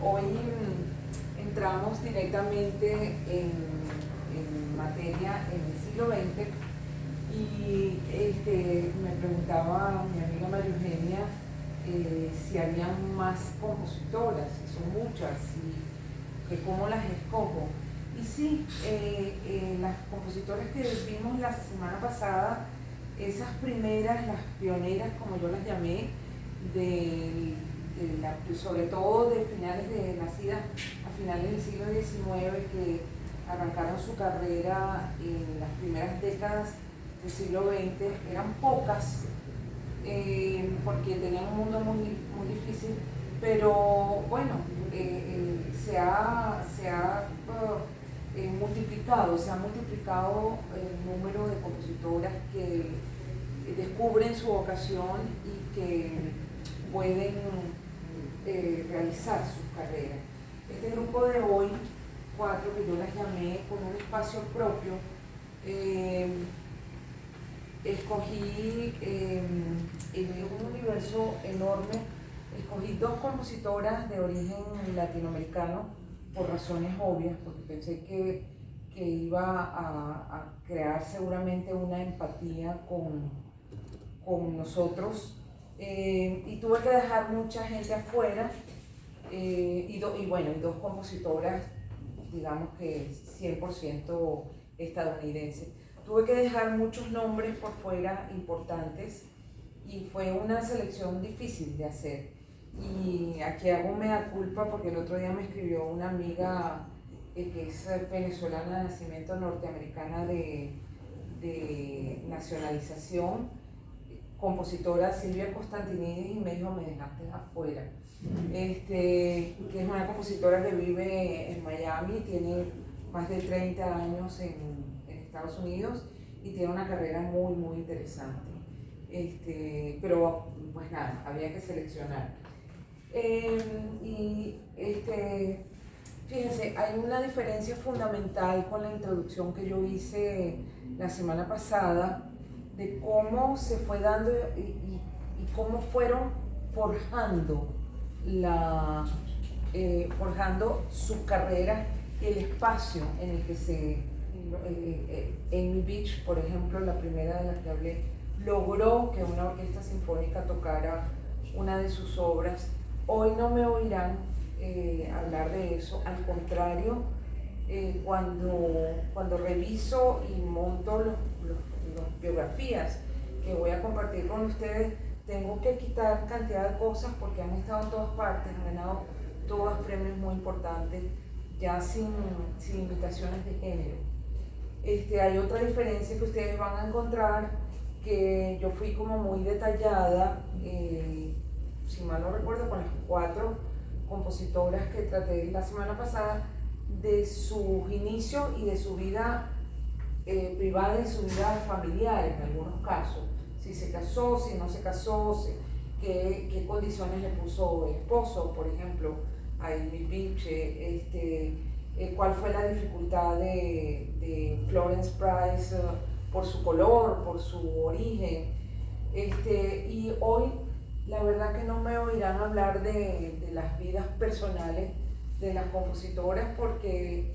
Hoy entramos directamente en materia en el siglo XX y me preguntaba mi amiga María Eugenia si habían más compositoras, si son muchas, y que cómo las escojo. Y sí, las compositoras que vimos la semana pasada, esas primeras, las pioneras como yo las llamé, sobre todo de finales nacidas a finales del siglo XIX, que arrancaron su carrera en las primeras décadas del siglo XX, eran pocas, porque tenían un mundo muy difícil, pero bueno, se ha multiplicado el número de compositoras que descubren su vocación y que pueden realizar sus carreras. Este grupo de hoy, 4, que yo las llamé con un espacio propio, escogí en un universo enorme, escogí 2 compositoras de origen latinoamericano por razones obvias, porque pensé que iba a crear seguramente una empatía con nosotros, y tuve que dejar mucha gente afuera, y 2 compositoras, digamos que 100% estadounidenses. Tuve que dejar muchos nombres por fuera importantes y fue una selección difícil de hacer. Y aquí hago mea culpa porque el otro día me escribió una amiga que es venezolana de nacimiento, norteamericana de nacionalización, compositora Silvia Costantinidis, y me dijo: me dejaste afuera. Que es una compositora que vive en Miami, tiene más de 30 años en Estados Unidos y tiene una carrera muy interesante. Pero pues nada, había que seleccionar. Fíjense, hay una diferencia fundamental con la introducción que yo hice la semana pasada, de cómo se fue dando y cómo fueron forjando su carrera, el espacio en el que Amy Beach, por ejemplo, la primera de la que hablé, logró que una orquesta sinfónica tocara una de sus obras. Hoy no me oirán hablar de eso, al contrario, cuando reviso y monto las biografías que voy a compartir con ustedes, tengo que quitar cantidad de cosas porque han estado en todas partes, han ganado todos premios muy importantes, ya sin limitaciones de género. Hay otra diferencia que ustedes van a encontrar, que yo fui como muy detallada, si mal no recuerdo, con las 4 compositoras que traté la semana pasada, de sus inicios y de su vida privada y su vida familiar en algunos casos. Si se casó, si no se casó, qué condiciones le puso el esposo, por ejemplo, a Amy Beach, cuál fue la dificultad de Florence Price por su color, por su origen. Y hoy la verdad que no me oirán hablar de las vidas personales de las compositoras, porque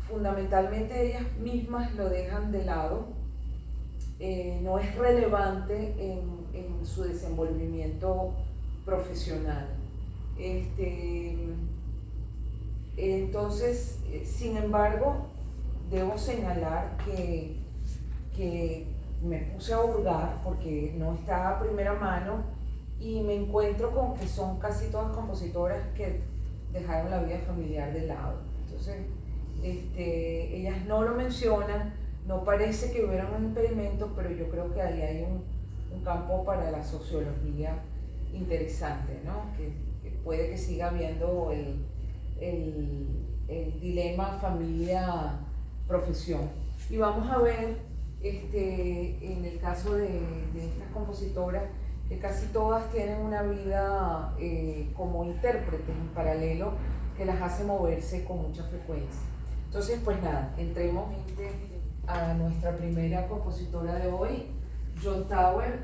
fundamentalmente ellas mismas lo dejan de lado, no es relevante en su desenvolvimiento profesional. Entonces, sin embargo, debo señalar que me puse a hurgar porque no está a primera mano, y me encuentro con que son casi todas compositoras que dejaron la vida familiar de lado. Entonces, ellas no lo mencionan, no parece que hubiera un impedimento, pero yo creo que ahí hay un campo para la sociología interesante, ¿no? Que puede que siga habiendo el dilema familia-profesión. Y vamos a ver, en el caso de estas compositoras, que casi todas tienen una vida como intérpretes en paralelo, que las hace moverse con mucha frecuencia. Entonces, pues nada, entremos a nuestra primera compositora de hoy, John Tower.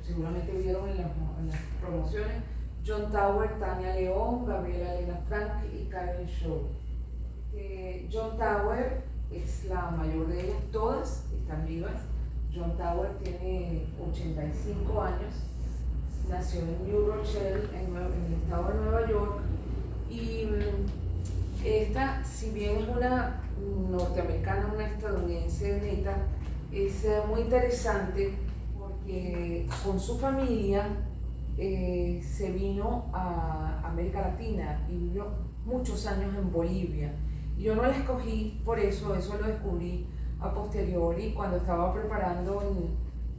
Seguramente vieron en las promociones, John Tower, Tania León, Gabriela Elena Frank y Karen Shaw. John Tower es la mayor de ellas, todas están vivas. John Tower tiene 85 años, nació en New Rochelle, en el estado de Nueva York, y esta, si bien es una norteamericana, una estadounidense neta, es muy interesante porque con su familia se vino a América Latina y vivió muchos años en Bolivia. Yo no la escogí por eso, eso lo descubrí a posteriori cuando estaba preparando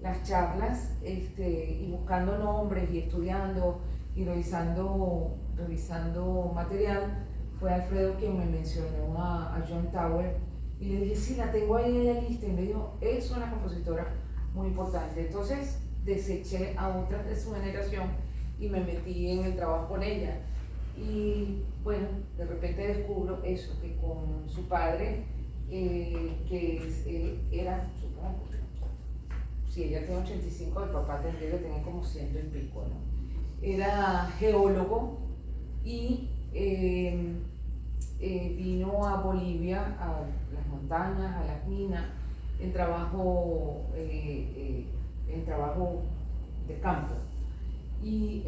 las charlas y buscando nombres y estudiando y revisando material. Fue Alfredo quien me mencionó a John Tower y le dije, sí, la tengo ahí en la lista, y me dijo, es una compositora muy importante. Entonces deseché a otras de su generación y me metí en el trabajo con ella. Y bueno, de repente descubro eso, que con su padre, él era, supongo, si ella tiene 85, el papá tendría que tener como 100 y pico, ¿no? Era geólogo y vino a Bolivia, a las montañas, a las minas, en trabajo de campo. Y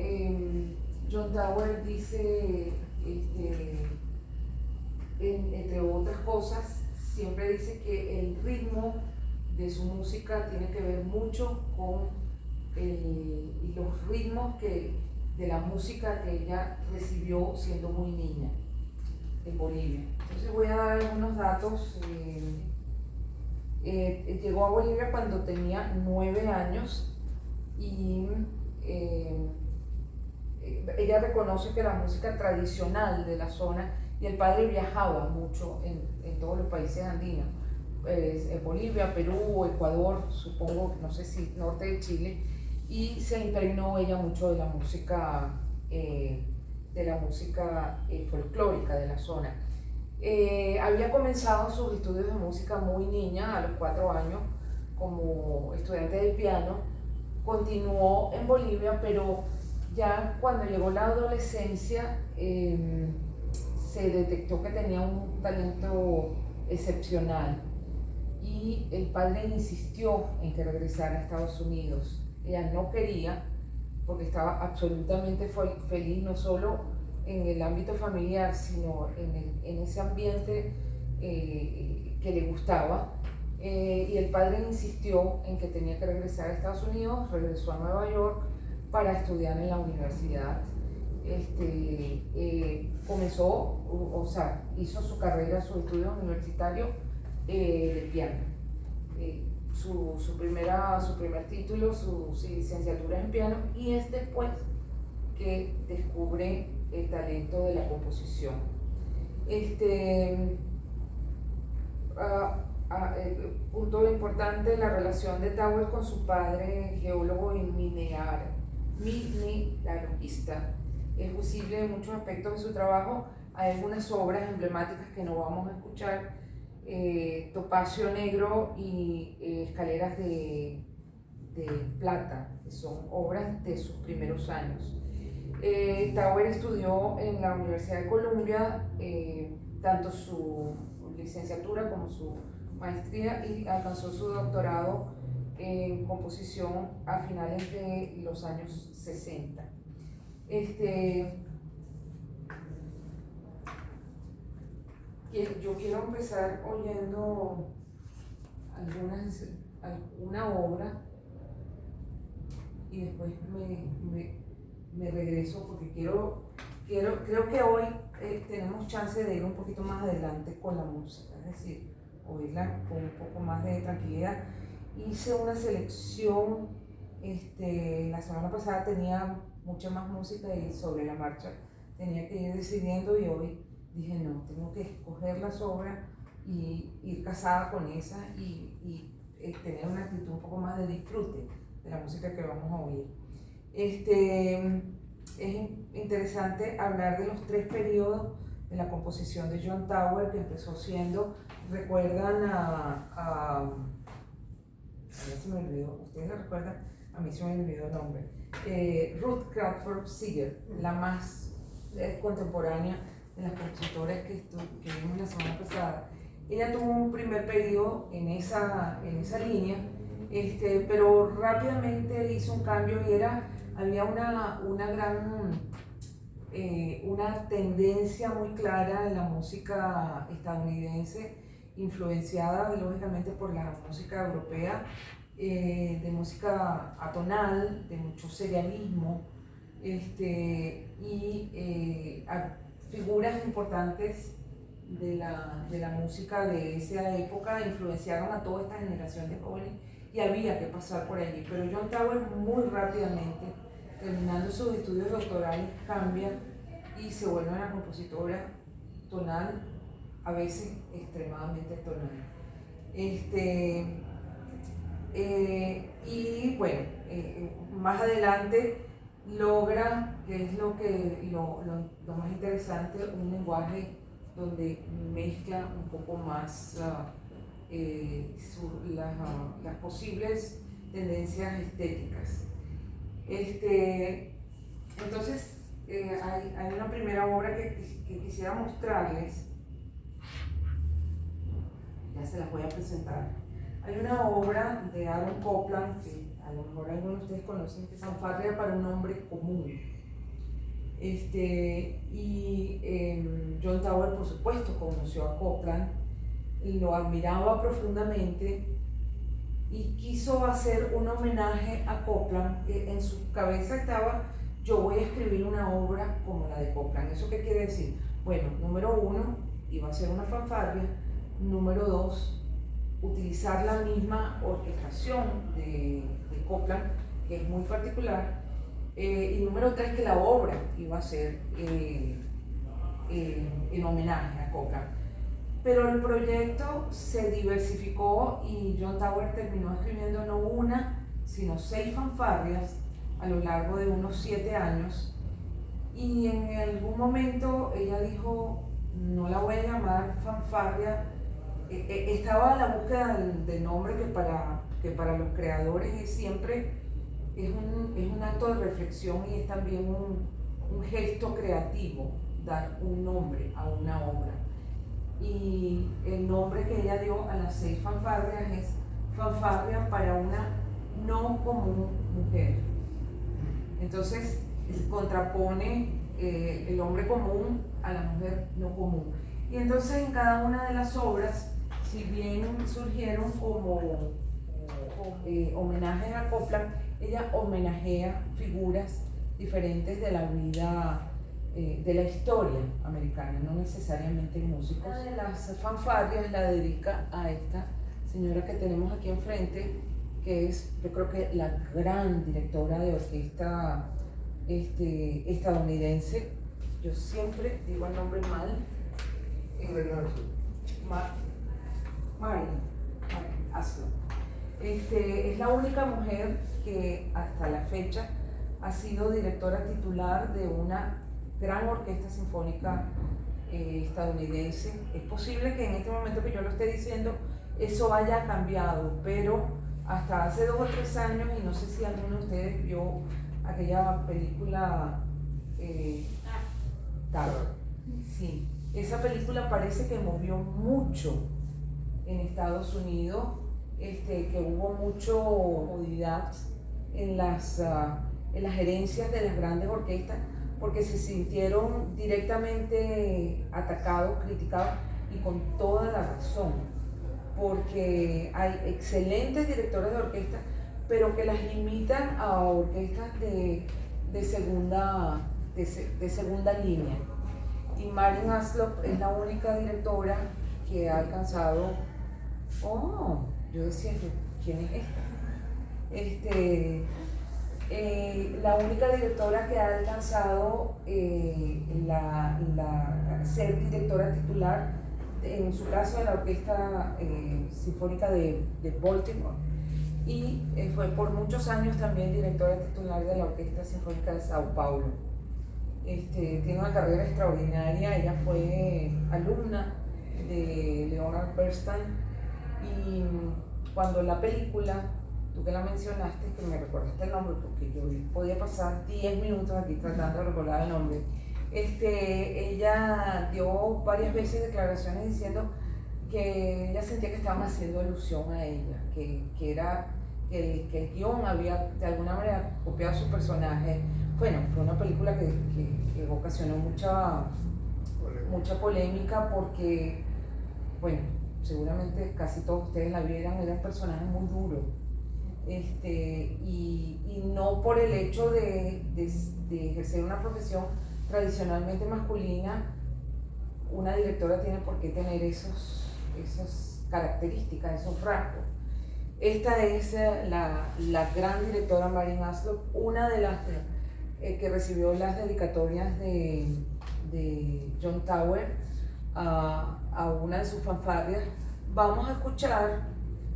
John Tower dice, entre otras cosas, siempre dice que el ritmo de su música tiene que ver mucho con los ritmos de la música que ella recibió siendo muy niña en Bolivia. Entonces voy a dar algunos datos. Llegó a Bolivia cuando tenía 9 años y ella reconoce que la música tradicional de la zona, y el padre viajaba mucho en todos los países andinos, Bolivia, Perú, Ecuador, supongo, no sé si norte de Chile, y se impregnó ella mucho de la música folclórica de la zona. Había comenzado sus estudios de música muy niña, a los 4 años, como estudiante de piano. Continuó en Bolivia, pero ya cuando llegó la adolescencia se detectó que tenía un talento excepcional y el padre insistió en que regresara a Estados Unidos. Ella no quería porque estaba absolutamente feliz, no solo en el ámbito familiar, sino en ese ambiente que le gustaba. Y el padre insistió en que tenía que regresar a Estados Unidos, regresó a Nueva York para estudiar en la universidad. Hizo su carrera, su estudio universitario de piano. Su primer título, su licenciatura en piano, y es después que descubre el talento de la composición. Punto importante, la relación de Tower con su padre, geólogo y mineralogista, es visible en muchos aspectos de su trabajo. Hay algunas obras emblemáticas que no vamos a escuchar, Topacio Negro y Escaleras de Plata, que son obras de sus primeros años. Tower estudió en la Universidad de Columbia, tanto su licenciatura como su maestría, y alcanzó su doctorado en composición a finales de los años 60. Yo quiero empezar oyendo alguna obra y después me regreso porque creo que hoy tenemos chance de ir un poquito más adelante con la música, es decir, oírla con un poco más de tranquilidad. Hice una selección, la semana pasada tenía mucha más música y sobre la marcha tenía que ir decidiendo, y hoy dije no, tengo que escoger las obras y ir casada con esa y tener una actitud un poco más de disfrute de la música que vamos a oír. Es interesante hablar de los 3 periodos de la composición de John Tower, que empezó siendo, recuerdan a ver si me olvidó, ustedes lo recuerdan, a mí se me olvidó el nombre, Ruth Crawford Seeger, la más contemporánea de las compositoras que vimos la semana pasada. Ella tuvo un primer periodo en esa línea, pero rápidamente hizo un cambio y había una tendencia muy clara en la música estadounidense, influenciada lógicamente por la música europea, de música atonal, de mucho serialismo, figuras importantes de la música de esa época influenciaron a toda esta generación de jóvenes y había que pasar por allí. Pero Joan Tauer muy rápidamente, terminando sus estudios doctorales, cambia y se vuelve una compositora tonal, a veces extremadamente tonal. Y bueno, más adelante logra, que es lo más interesante, un lenguaje donde mezcla un poco más las posibles tendencias estéticas. Entonces, hay una primera obra que quisiera mostrarles, ya se las voy a presentar. Hay una obra de Aaron Copland, que a lo mejor algunos de ustedes conocen, que es Fanfarria para un hombre común. Joan Tauer, por supuesto, conoció a Copland, lo admiraba profundamente y quiso hacer un homenaje a Copland. En su cabeza estaba: yo voy a escribir una obra como la de Copland. ¿Eso qué quiere decir? Bueno, número uno, iba a ser una fanfarria. Número dos, utilizar la misma orquestación de Copland, que es muy particular. Y número tres, que la obra iba a ser en homenaje a Copland. Pero el proyecto se diversificó y Joan Tauer terminó escribiendo no una, sino 6 fanfarrias a lo largo de unos 7 años. Y en algún momento ella dijo: no la voy a llamar fanfarria. Estaba a la búsqueda del nombre, que para los creadores siempre es un acto de reflexión y es también un gesto creativo, dar un nombre a una obra. Y el nombre que ella dio a las 6 fanfarrias es Fanfarria para una no común mujer. Entonces contrapone el hombre común a la mujer no común. Y entonces en cada una de las obras, si bien surgieron como homenajes a Copland, ella homenajea figuras diferentes de la vida, de la historia americana, no necesariamente músicos. Una de las fanfarrias la dedica a esta señora que tenemos aquí enfrente, que es, yo creo que la gran directora de orquesta estadounidense. Yo siempre digo el nombre mal. Marian Haslop. Es la única mujer que hasta la fecha ha sido directora titular de una gran orquesta sinfónica estadounidense. Es posible que en este momento que yo lo esté diciendo eso haya cambiado, pero hasta hace 2 o 3 años, y no sé si alguno de ustedes vio aquella película Tar. Sí, esa película parece que movió mucho en Estados Unidos, que hubo mucho comodidad en las gerencias de las grandes orquestas, porque se sintieron directamente atacados, criticados, y con toda la razón, porque hay excelentes directores de orquesta, pero que las limitan a orquestas de segunda línea. Y Marian Haslop es la única directora que ha alcanzado, yo decía, ¿quién es esta? La única directora que ha alcanzado ser directora titular, en su caso, de la Orquesta Sinfónica de Baltimore, y fue por muchos años también directora titular de la Orquesta Sinfónica de Sao Paulo. Tiene una carrera extraordinaria. Ella fue alumna de Leonard Bernstein, y cuando la película tú que la mencionaste, que me recordaste el nombre, porque yo podía pasar 10 minutos aquí tratando de recordar el nombre. Ella dio varias veces declaraciones diciendo que ella sentía que estaban haciendo alusión a ella, que era que el guión había de alguna manera copiado su personaje. Bueno, fue una película que ocasionó mucha polémica porque, bueno, seguramente casi todos ustedes la vieran, era un personaje muy duro. Y no por el hecho de ejercer una profesión tradicionalmente masculina, una directora tiene por qué tener esas características, esos rasgos. Esta es la gran directora Marin Aslov, una de las que recibió las dedicatorias de John Tower a una de sus fanfarrias. Vamos a escuchar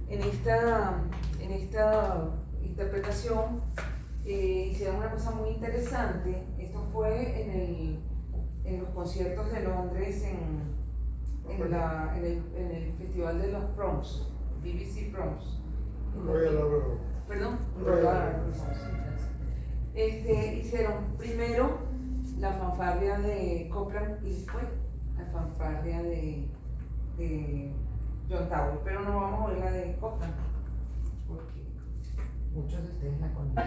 en esta interpretación, hicieron una cosa muy interesante. Esto fue en los conciertos de Londres, en el Festival de los Proms, BBC Proms. Perdón, hicieron primero la fanfarria de Copland y después la fanfarria de John Tower, pero no vamos a oír la de Copland porque muchos de ustedes la conocen.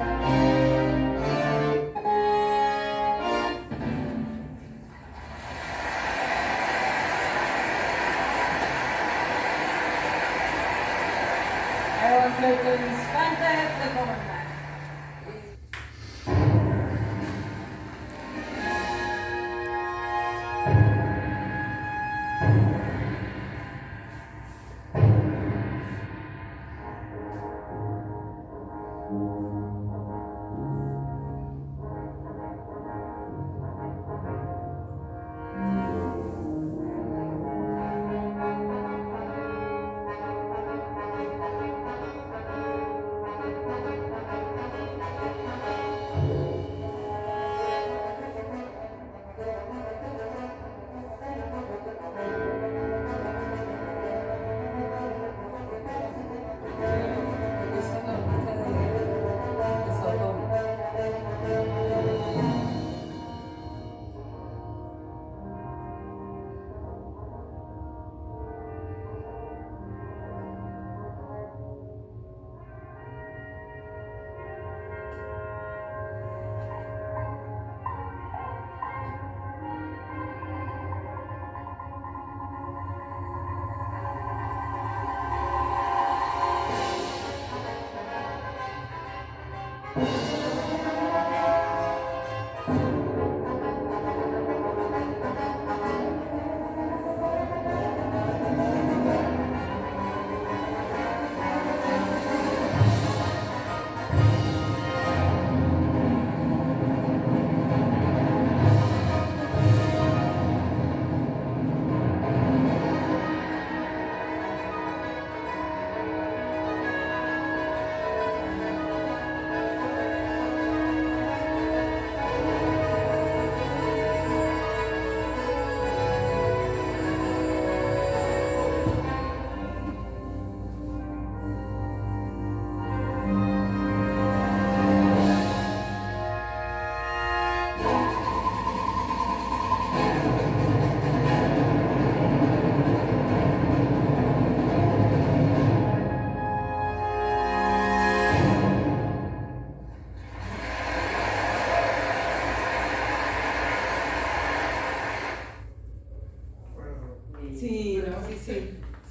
Fantastic Woman.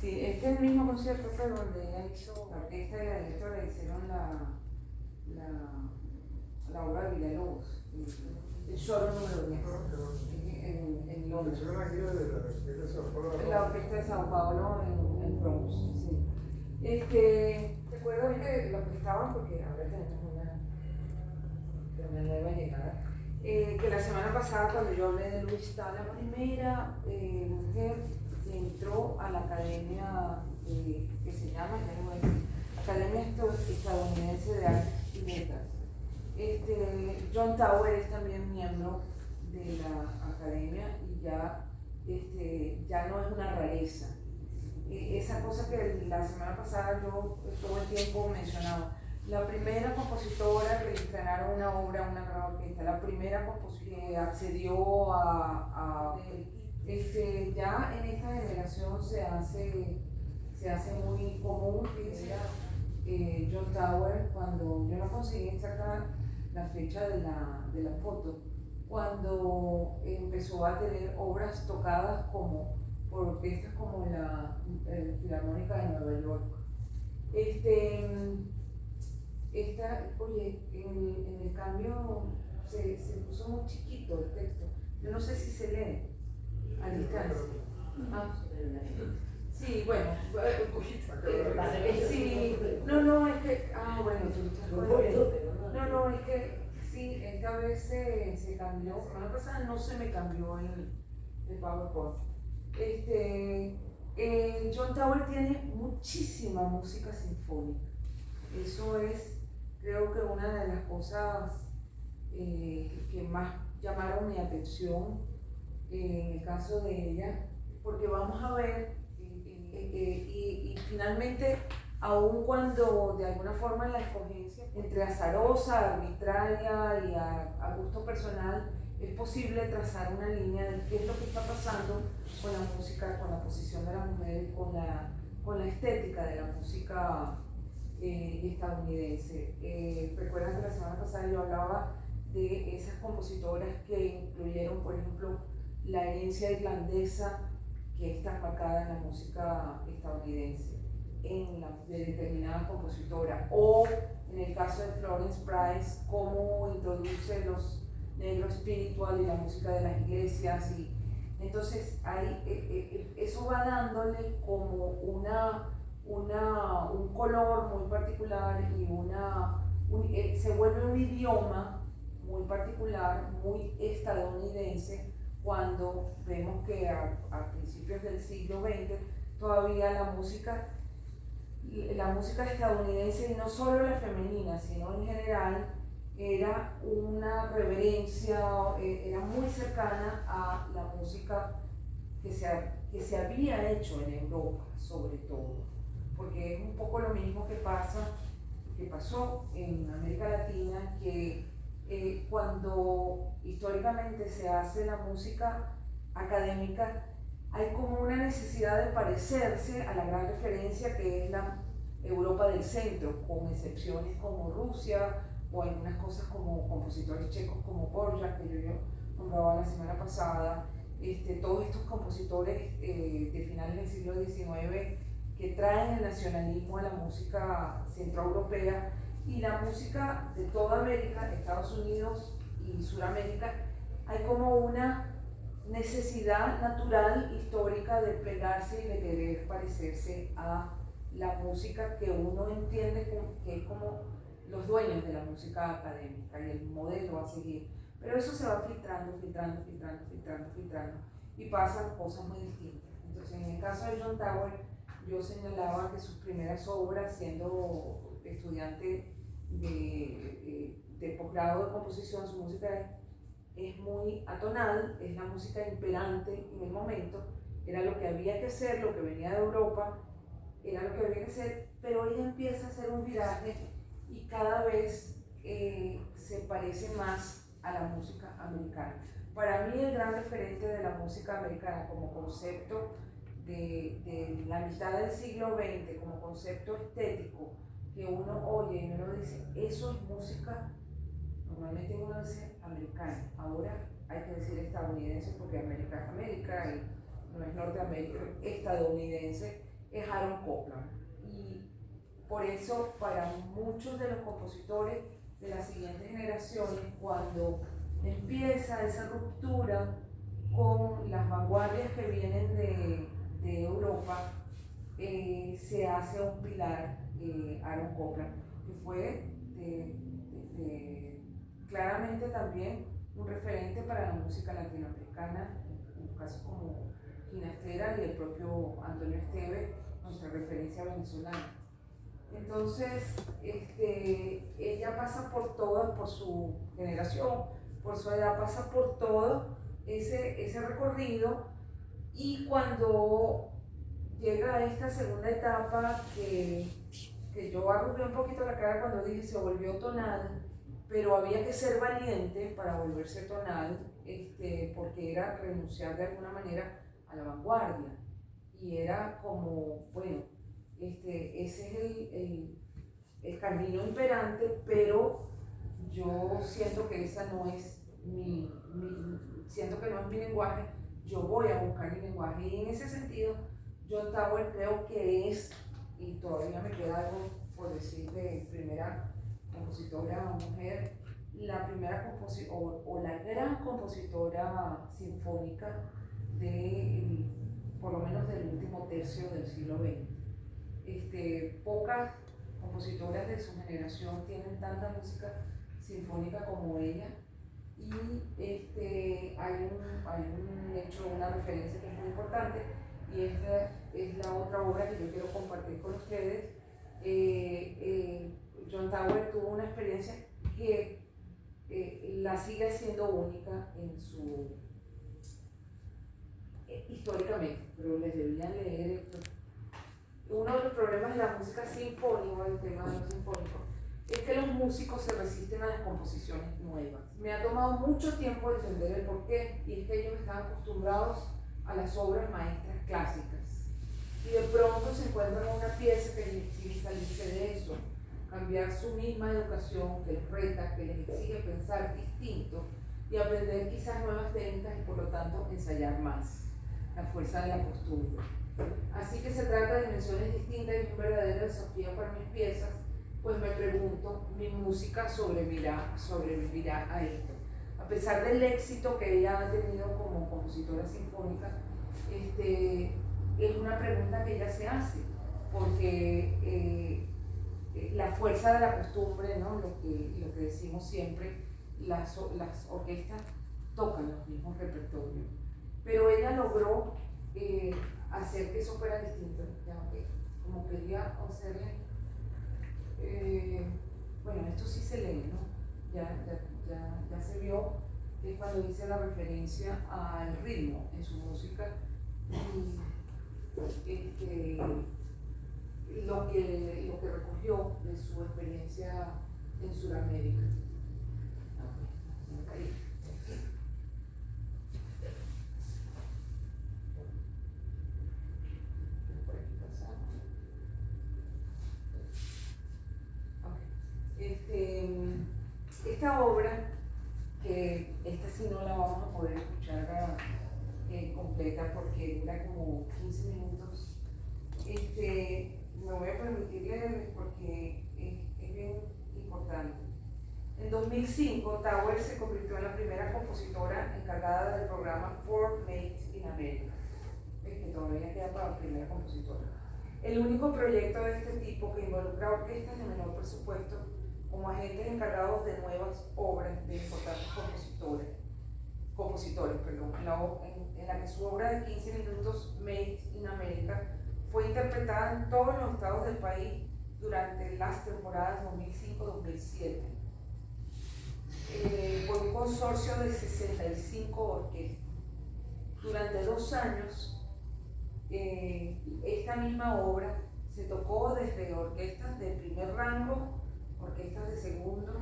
Sí, este es el mismo concierto, pero donde ella hizo, la orquesta y la directora hicieron la obra de Villalobos, el solo número 10, en Londres. La orquesta de Sao Paulo en Bronx, sí. Recuerdo que lo que estaban, porque ahora tenemos una nueva llegada. Que la semana pasada, cuando yo hablé de Luis Tal, la primera mujer que entró a la academia que se llama, ya no voy a decir, Academia Estadounidense de Artes y Letras. John Tower es también miembro de la academia y ya no es una rareza. Esa cosa que la semana pasada yo todo el tiempo mencionaba, la primera compositora que estrenaron una obra, una gran orquesta, la primera compositora que accedió ya en esta generación se hace muy común. John Tower, cuando yo no conseguí sacar la fecha de la foto, cuando empezó a tener obras tocadas como por orquestas como la Filarmónica de Nueva York. Oye, en el cambio se puso muy chiquito el texto. Yo no sé si se lee a distancia. Ah, sí, bueno, sí, no, es que, bueno, tú estás no, es que sí, esta vez se cambió, la semana pasada no se me cambió el PowerPoint. John Tower tiene muchísima música sinfónica. Eso es, creo que una de las cosas que más llamaron mi atención en el caso de ella, porque vamos a ver, y finalmente, aun cuando de alguna forma la escogencia entre azarosa, arbitraria y a gusto personal, es posible trazar una línea de qué es lo que está pasando con la música, con la posición de la mujer, con la estética de la música estadounidense. Recuerdan que la semana pasada yo hablaba de esas compositoras que incluyeron, por ejemplo, la herencia irlandesa que está marcada en la música estadounidense, de determinada compositora, o en el caso de Florence Price, cómo introduce los negro espiritual y la música de las iglesias, y entonces eso va dándole como un color muy particular y se vuelve un idioma muy particular, muy estadounidense, cuando vemos que a principios del siglo XX todavía la música estadounidense, y no solo la femenina, sino en general, era una reverencia, era muy cercana a la música que se había hecho en Europa, sobre todo, porque es un poco lo mismo que pasó en América Latina, que cuando históricamente se hace la música académica, hay como una necesidad de parecerse a la gran referencia que es la Europa del centro, con excepciones como Rusia, o algunas cosas como compositores checos como Borjak, que yo nombraba la semana pasada. Todos estos compositores de finales del siglo XIX que traen el nacionalismo a la música centroeuropea, y la música de toda América, Estados Unidos y Sudamérica. Hay como una necesidad natural, histórica, de plegarse y de querer parecerse a la música que uno entiende que es como los dueños de la música académica y el modelo a seguir. Pero eso se va filtrando, y pasan cosas muy distintas. Entonces, en el caso de John Tower, yo señalaba que sus primeras obras, siendo estudiante de posgrado de composición, su música es muy atonal, es la música imperante en el momento, era lo que había que hacer, lo que venía de Europa, era lo que había que hacer, pero ella empieza a hacer un viraje y cada vez se parece más a la música americana. Para mí, el gran referente de la música americana como concepto de la mitad del siglo XX, como concepto estético, que uno oye y uno dice, eso es música, normalmente uno dice americana, ahora hay que decir estadounidense, porque América es América y no es Norteamérica, estadounidense es Aaron Copland. Y por eso, para muchos de los compositores de las siguientes generaciones, cuando empieza esa ruptura con las vanguardias que vienen de Europa, se hace un pilar, Aaron Copland, que fue claramente también un referente para la música latinoamericana, en casos como Ginastera y el propio Antonio Esteve, nuestra referencia venezolana. Entonces, ella pasa por todo, por su generación, por su edad, pasa por todo ese recorrido, y cuando llega a esta segunda etapa que que yo arrugué un poquito la cara cuando dije se volvió tonal, pero había que ser valiente para volverse tonal, porque era renunciar de alguna manera a la vanguardia. Y era como, bueno, ese es el camino imperante, pero yo siento que esa no es siento que no es mi lenguaje, yo voy a buscar mi lenguaje. Y en ese sentido, John Tower creo que es, y todavía me queda algo por decir de primera compositora mujer, la primera compositora o la gran compositora sinfónica de, por lo menos del último tercio del siglo XX. Pocas compositoras de su generación tienen tanta música sinfónica como ella, y hay un hecho, una referencia que es muy importante, y esta es la otra obra que yo quiero compartir con ustedes. John Tower tuvo una experiencia que la sigue siendo única en su históricamente, pero les debían leer esto. Uno de los problemas de la música sinfónica, el tema de lo sinfónico, es que los músicos se resisten a las composiciones nuevas. Me ha tomado mucho tiempo entender el porqué, y es que ellos están acostumbrados a las obras maestras clásicas. Y de pronto se encuentran una pieza que les exige salirse de eso, cambiar su misma educación, que les reta, que les exige pensar distinto y aprender quizás nuevas técnicas y por lo tanto ensayar más. La fuerza de la costumbre. Así que se trata de dimensiones distintas y un verdadero desafío para mis piezas, pues me pregunto, ¿mi música sobrevivirá a esto? A pesar del éxito que ella ha tenido como compositora sinfónica, es una pregunta que ella se hace, porque la fuerza de la costumbre, ¿no? Lo que decimos siempre, las orquestas tocan los mismos repertorios, pero ella logró hacer que eso fuera distinto, como quería hacerle, bueno, esto sí se lee, ¿no? Ya se vio cuando dice la referencia al ritmo en su música, y lo que recogió de su experiencia en Sudamérica. Esta obra, que esta sí no la vamos a poder escuchar completa porque dura como 15 minutos, me voy a permitir leerles porque es bien importante. En 2005, Tower se convirtió en la primera compositora encargada del programa Four Mates in America, que todavía queda para la primera compositora. El único proyecto de este tipo que involucra orquestas de menor presupuesto como agentes encargados de nuevas obras de importantes compositores, en la que su obra de 15 minutos, Made in America, fue interpretada en todos los estados del país durante las temporadas 2005-2007, por un consorcio de 65 orquestas. Durante 2 años, esta misma obra se tocó desde orquestas de primer rango, orquestas de segundo,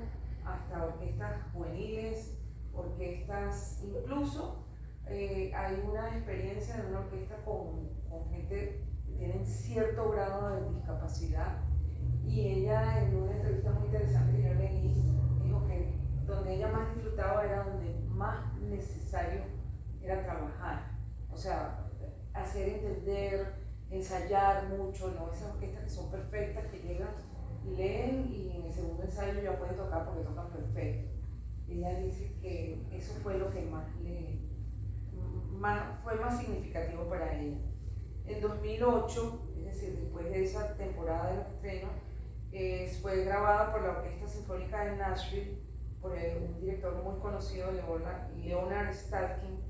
hasta orquestas juveniles, orquestas, incluso hay una experiencia de una orquesta con gente que tienen cierto grado de discapacidad, y ella en una entrevista muy interesante que yo leí dijo que donde ella más disfrutaba era donde más necesario era trabajar, o sea, hacer entender, ensayar mucho, no esas orquestas que son perfectas, que llegan, leen y en el segundo ensayo ya pueden tocar porque tocan perfecto. Ella dice que eso fue lo que fue más significativo para ella. En 2008, es decir, después de esa temporada de los estrenos, fue grabada por la Orquesta Sinfónica de Nashville por un director muy conocido, Leonard Slatkin,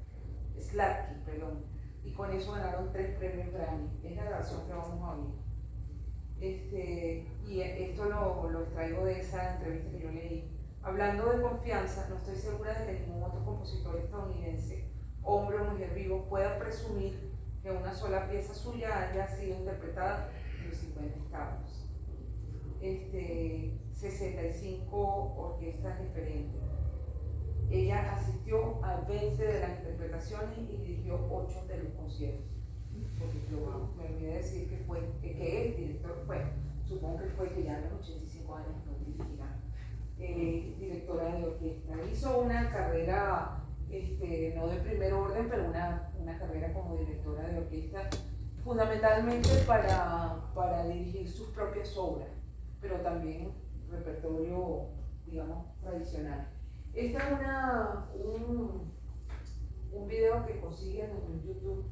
y con eso ganaron 3 premios Grammy. Es la grabación que vamos a oír. Y esto lo extraigo de esa entrevista que yo leí. Hablando de confianza, no estoy segura de que ningún otro compositor estadounidense, hombre o mujer vivo, pueda presumir que una sola pieza suya haya sido interpretada en los 50 estados. 65 orquestas diferentes. Ella asistió a 20 de las interpretaciones y dirigió 8 de los conciertos. Porque me olvidé decir que es director, bueno, supongo que fue que ya a los 85 años no dirigirá, directora de orquesta. Hizo una carrera, no de primer orden, pero una carrera como directora de orquesta, fundamentalmente para dirigir sus propias obras, pero también repertorio, digamos, tradicional. Este es un video que consiguen en YouTube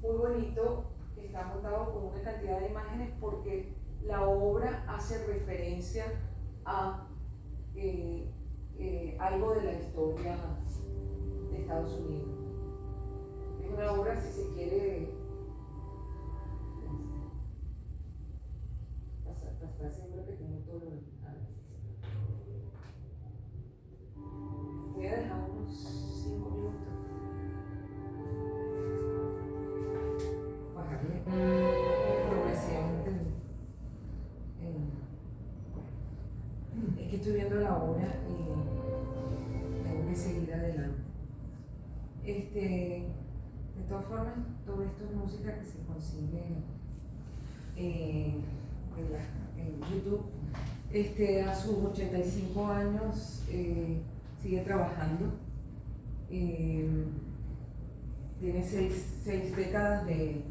muy bonito, que está montado con una cantidad de imágenes porque la obra hace referencia a algo de la historia de Estados Unidos. Es una obra, si se quiere, hasta seguro que tengo todo lo original. Voy a dejar unos 5 minutos. Bajarle progresivamente. Es que estoy viendo la obra y tengo que seguir adelante. De todas formas, todo esto es música que se consigue en YouTube. A sus 85 años sigue trabajando. Tiene 6 décadas de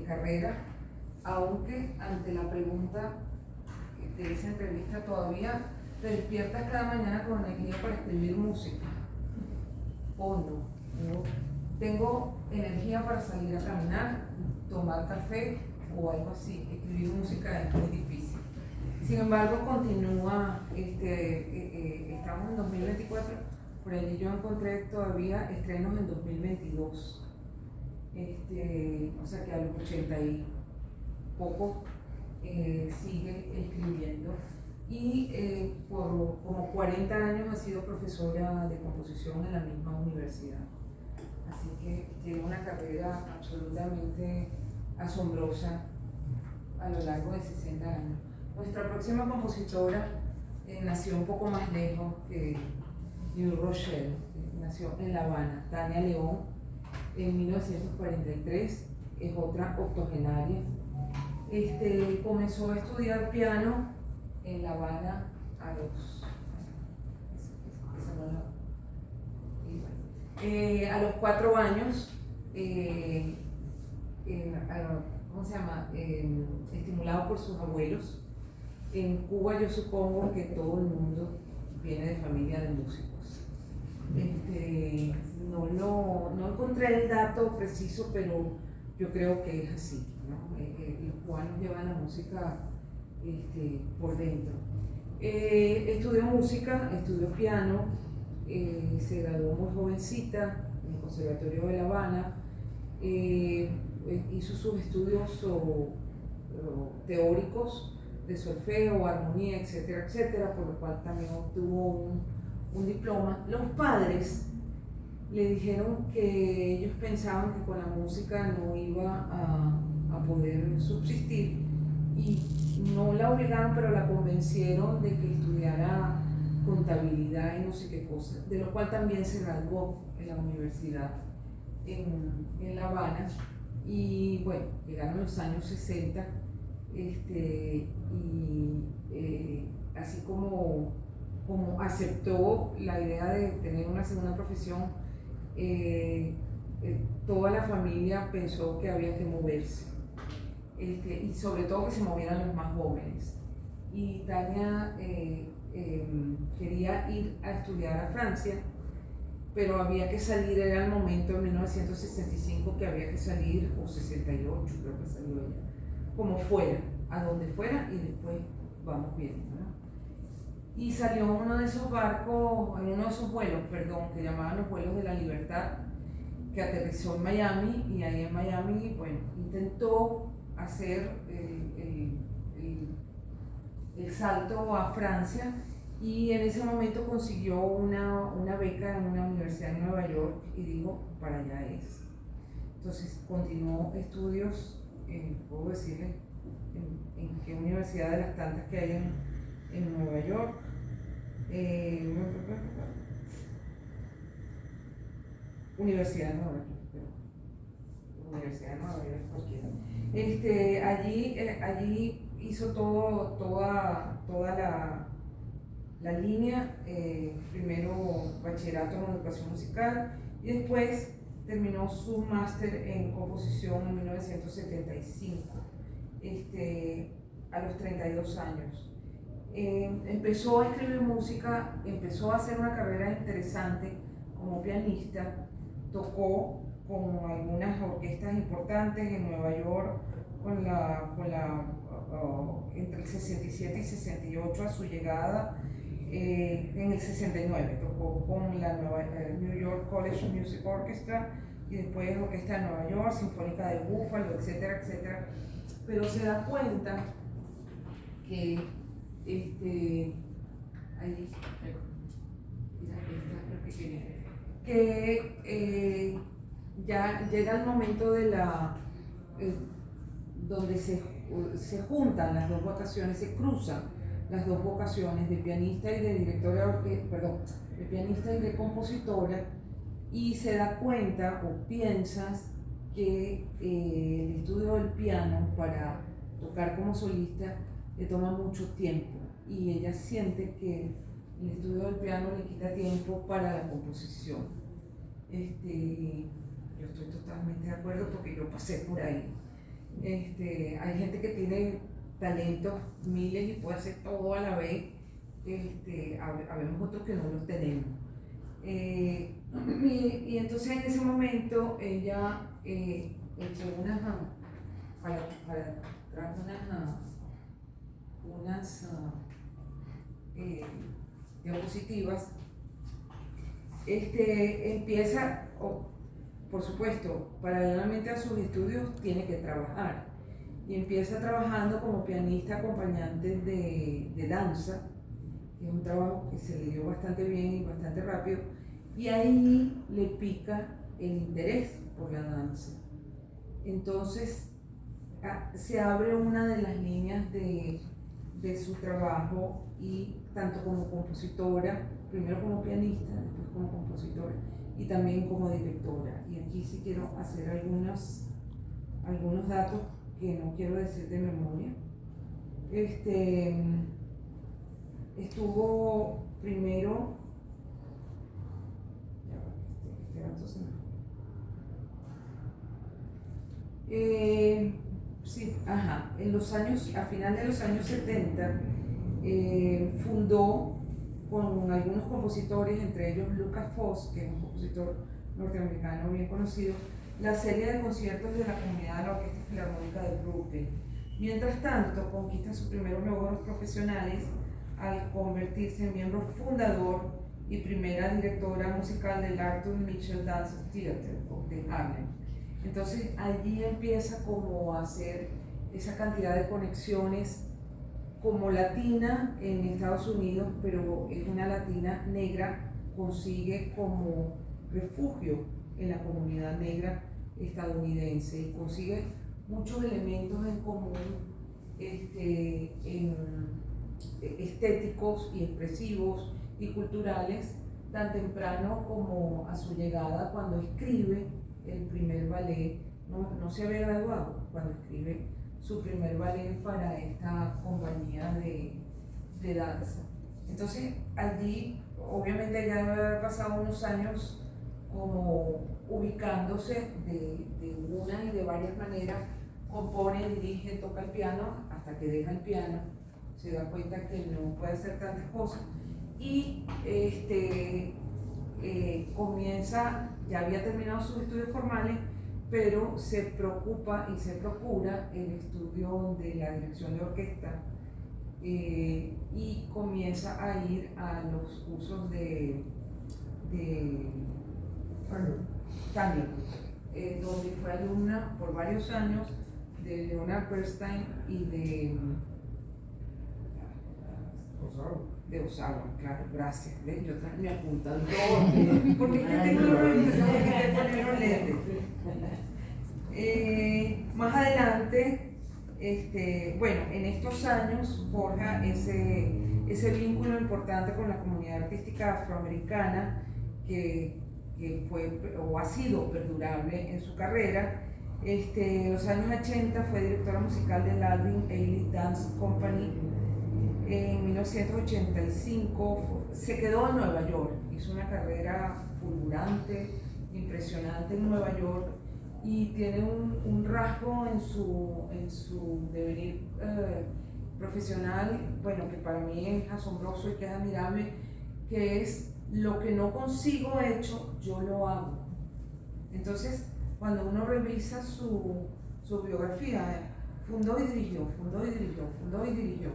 carrera, aunque ante la pregunta de esa entrevista todavía te despiertas cada mañana con energía para escribir música o no. Tengo energía para salir a caminar, tomar café o algo así. Escribir música es muy difícil. Sin embargo, continúa, estamos en 2024, por allí yo encontré todavía estrenos en 2022. O sea que a los 80 y poco sigue escribiendo y por como 40 años ha sido profesora de composición en la misma universidad. Así que tiene una carrera absolutamente asombrosa a lo largo de 60 años. Nuestra próxima compositora nació un poco más lejos que New Rochelle, nació en La Habana, Tania León, en 1943, es otra octogenaria. Comenzó a estudiar piano en La Habana a los 4 años, ¿cómo se llama? Estimulado por sus abuelos. En Cuba yo supongo que todo el mundo viene de familia de músicos. No encontré el dato preciso, pero yo creo que es así, ¿no? Los cubanos llevan la música por dentro. Estudió música, estudió piano, se graduó muy jovencita en el Conservatorio de La Habana, hizo sus estudios teóricos de solfeo, armonía, etcétera, etcétera, por lo cual también obtuvo un diploma. Los padres le dijeron que ellos pensaban que con la música no iba a poder subsistir y no la obligaron, pero la convencieron de que estudiara contabilidad y no sé qué cosa, de lo cual también se graduó en la universidad en La Habana. Y bueno, llegaron los años 60 así como aceptó la idea de tener una segunda profesión, toda la familia pensó que había que moverse, y sobre todo que se movieran los más jóvenes. Y Tania quería ir a estudiar a Francia, pero había que salir, era el momento en 1965 que había que salir, o 68 creo que salió ella, como fuera, a donde fuera y después vamos viendo, ¿no? Y salió en uno de esos vuelos, que llamaban los vuelos de la libertad, que aterrizó en Miami, y ahí en Miami, bueno, intentó hacer el salto a Francia, y en ese momento consiguió una beca en una universidad en Nueva York y dijo, para allá es. Entonces continuó estudios, puedo decirle, en qué universidad de las tantas que hay en Nueva York. Universidad de Nueva York. Universidad de Nueva York, cualquiera. Allí hizo toda la línea, primero bachillerato en educación musical y después terminó su máster en composición en 1975, a los 32 años. Empezó a escribir música, empezó a hacer una carrera interesante como pianista, tocó con algunas orquestas importantes en Nueva York, entre el 67 y 68 a su llegada. En el 69 tocó con la New York College Music Orchestra y después Orquesta de Nueva York, Sinfónica de Buffalo, etcétera, etcétera. Pero se da cuenta que ya llega el momento de donde se juntan las dos vocaciones, se cruzan las dos vocaciones de pianista y de directora, de pianista y de compositora, y se da cuenta o piensas que el estudio del piano para tocar como solista le toma mucho tiempo y ella siente que el estudio del piano le quita tiempo para la composición. Yo estoy totalmente de acuerdo porque yo pasé por ahí. Hay gente que tiene talentos miles y puede hacer todo a la vez. Habemos otros que no los tenemos. Y entonces en ese momento ella echó unas diapositivas. Empieza, por supuesto, paralelamente a sus estudios tiene que trabajar y empieza trabajando como pianista acompañante de danza, que es un trabajo que se le dio bastante bien y bastante rápido, y ahí le pica el interés por la danza. Entonces se abre una de las líneas de su trabajo, y tanto como compositora, primero como pianista, después como compositora y también como directora. Y aquí sí quiero hacer algunos datos que no quiero decir de memoria. Estuvo primero, este dato se me fue. A final de los años 70, fundó con algunos compositores, entre ellos Lucas Foss, que es un compositor norteamericano bien conocido, la serie de conciertos de la comunidad de la Orquesta Filarmónica de Brooklyn. Mientras tanto, conquista sus primeros logros profesionales al convertirse en miembro fundador y primera directora musical del Arthur Mitchell Dance Theater de Harlem. Entonces allí empieza como a hacer esa cantidad de conexiones como latina en Estados Unidos, pero es una latina negra, consigue como refugio en la comunidad negra estadounidense y consigue muchos elementos en común, estéticos y expresivos y culturales, tan temprano como a su llegada, cuando escribe el primer ballet. No se había graduado cuando escribe su primer ballet para esta compañía de danza. Entonces allí obviamente ya debe haber pasado unos años como ubicándose de una y de varias maneras, compone, dirige, toca el piano, hasta que deja el piano, se da cuenta que no puede hacer tantas cosas y comienza, ya había terminado sus estudios formales, pero se preocupa y se procura el estudio de la dirección de orquesta, y comienza a ir a los cursos de Tango, donde fue alumna por varios años de Leonard Bernstein y de Osawa, claro, gracias. ¿Ves? Yo me apuntando todo, porque es que tengo que poner los lentes. Más adelante Bueno, en estos años forja ese vínculo importante con la comunidad artística afroamericana que fue o ha sido perdurable en su carrera. En los años 80 fue directora musical del Alvin Ailey Dance Company. En 1985 se quedó en Nueva York, hizo una carrera fulgurante, impresionante en Nueva York, y tiene un rasgo en su devenir profesional, bueno, que para mí es asombroso y que es admirable, que es: lo que no consigo hecho, yo lo hago. Entonces, cuando uno revisa su biografía, fundó y dirigió, fundó y dirigió, fundó y dirigió.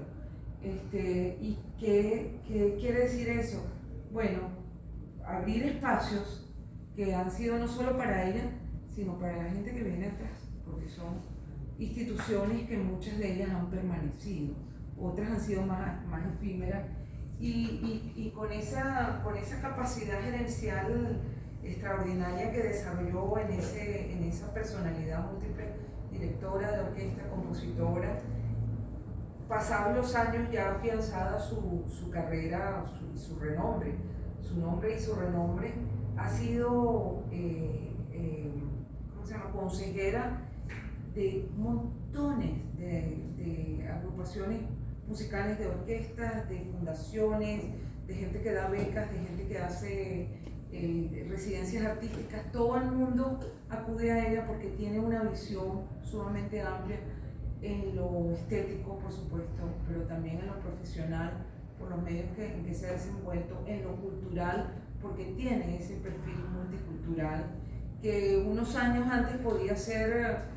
¿Y qué quiere decir eso? Bueno, abrir espacios que han sido no solo para ella, sino para la gente que viene atrás, porque son instituciones que muchas de ellas han permanecido, otras han sido más efímeras, y con esa capacidad gerencial extraordinaria que desarrolló en esa personalidad múltiple, directora de orquesta, compositora, pasados los años ya afianzada su carrera, su renombre, su nombre y su renombre, ha sido ¿cómo se llama?, consejera de montones de agrupaciones musicales, de orquestas, de fundaciones, de gente que da becas, de gente que hace residencias artísticas. Todo el mundo acude a ella porque tiene una visión sumamente amplia en lo estético, por supuesto, pero también en lo profesional, por los medios en que se ha desenvuelto, en lo cultural, porque tiene ese perfil multicultural que unos años antes podía ser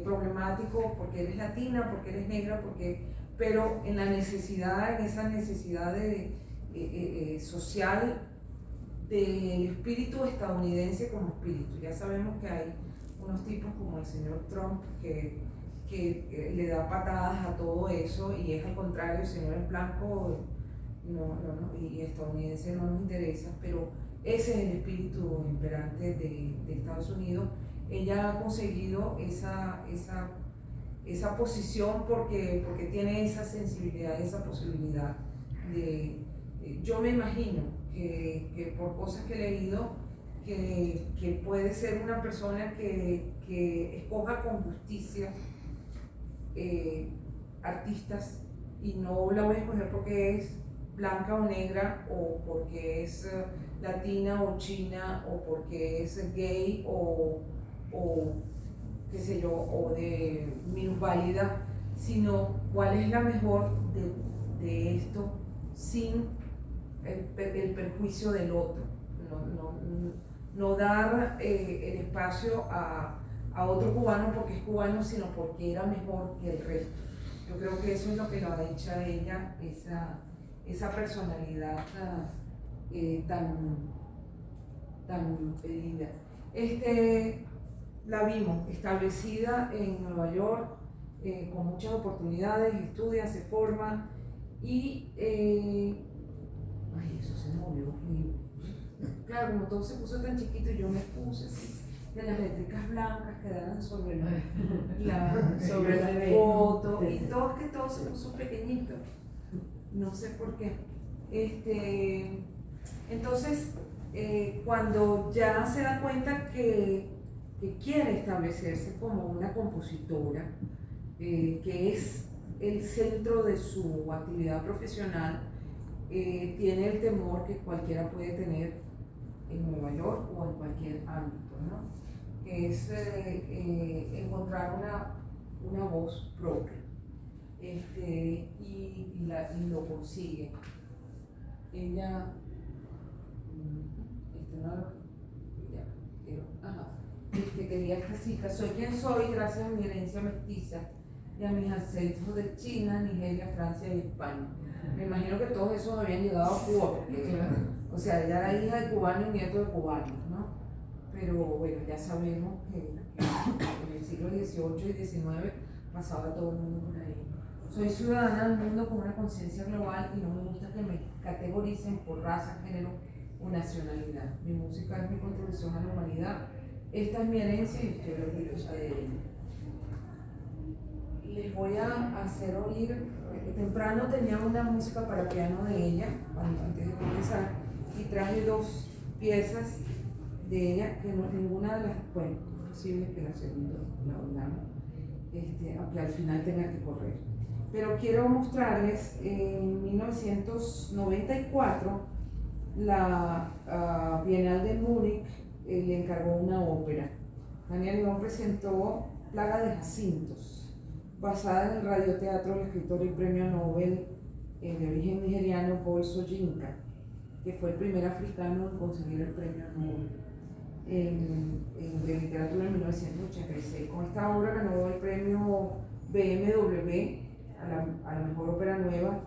problemático porque eres latina, porque eres negra, pero en esa necesidad social del espíritu estadounidense como espíritu. Ya sabemos que hay unos tipos como el señor Trump que le da patadas a todo eso, y es al contrario: el señor es blanco, y estadounidense no nos interesa, pero ese es el espíritu imperante de Estados Unidos. Ella ha conseguido esa posición porque tiene esa sensibilidad, esa posibilidad yo me imagino que por cosas que he leído, que puede ser una persona que escoja con justicia artistas, y no la voy a escoger porque es blanca o negra, o porque es latina o china, o porque es gay, o qué sé yo, o de minusválida, sino cuál es la mejor de esto sin el perjuicio del otro. No dar el espacio a otro cubano porque es cubano, sino porque era mejor que el resto. Yo creo que eso es lo que lo ha hecho a ella, esa personalidad tan pedida. La vimos establecida en Nueva York, con muchas oportunidades, estudia, se forma, y eso se movió. Claro, como todo se puso tan chiquito, yo me puse así, de las eléctricas blancas quedaron sobre la foto, y todo se puso pequeñito, no sé por qué. Entonces, cuando ya se da cuenta que quiere establecerse como una compositora, que es el centro de su actividad profesional, tiene el temor que cualquiera puede tener en Nueva York o en cualquier ámbito, ¿no? Que es encontrar una voz propia, y lo consigue. Ella, quería esta cita: soy quien soy gracias a mi herencia mestiza y a mis ancestros de China, Nigeria, Francia y España. Me imagino que todos esos habían llegado a Cuba, porque, o sea, ella era hija de cubanos y nieto de cubanos, ¿no? Pero bueno, ya sabemos que en el siglo XVIII y XIX pasaba todo el mundo por ahí. Soy ciudadana del mundo con una conciencia global y no me gusta que me categoricen por raza, género o nacionalidad. Mi música es mi contribución a la humanidad. Esta es mi herencia y estoy orgullosa de ella. les voy a hacer oír. Temprano tenía una música para piano de ella, antes de comenzar, y traje dos piezas de ella, que no, ninguna de las, bueno, es posible que la segunda la oigamos, aunque al final tenga que correr. Pero quiero mostrarles, en 1994, la Bienal de Múnich le encargó una ópera. Tania León presentó Plaga de Jacintos, basada en el radioteatro del escritor y premio Nobel de origen nigeriano Paul Soyinka, que fue el primer africano en conseguir el premio Nobel de literatura en 1986. Con esta obra ganó el premio BMW a la mejor ópera nueva,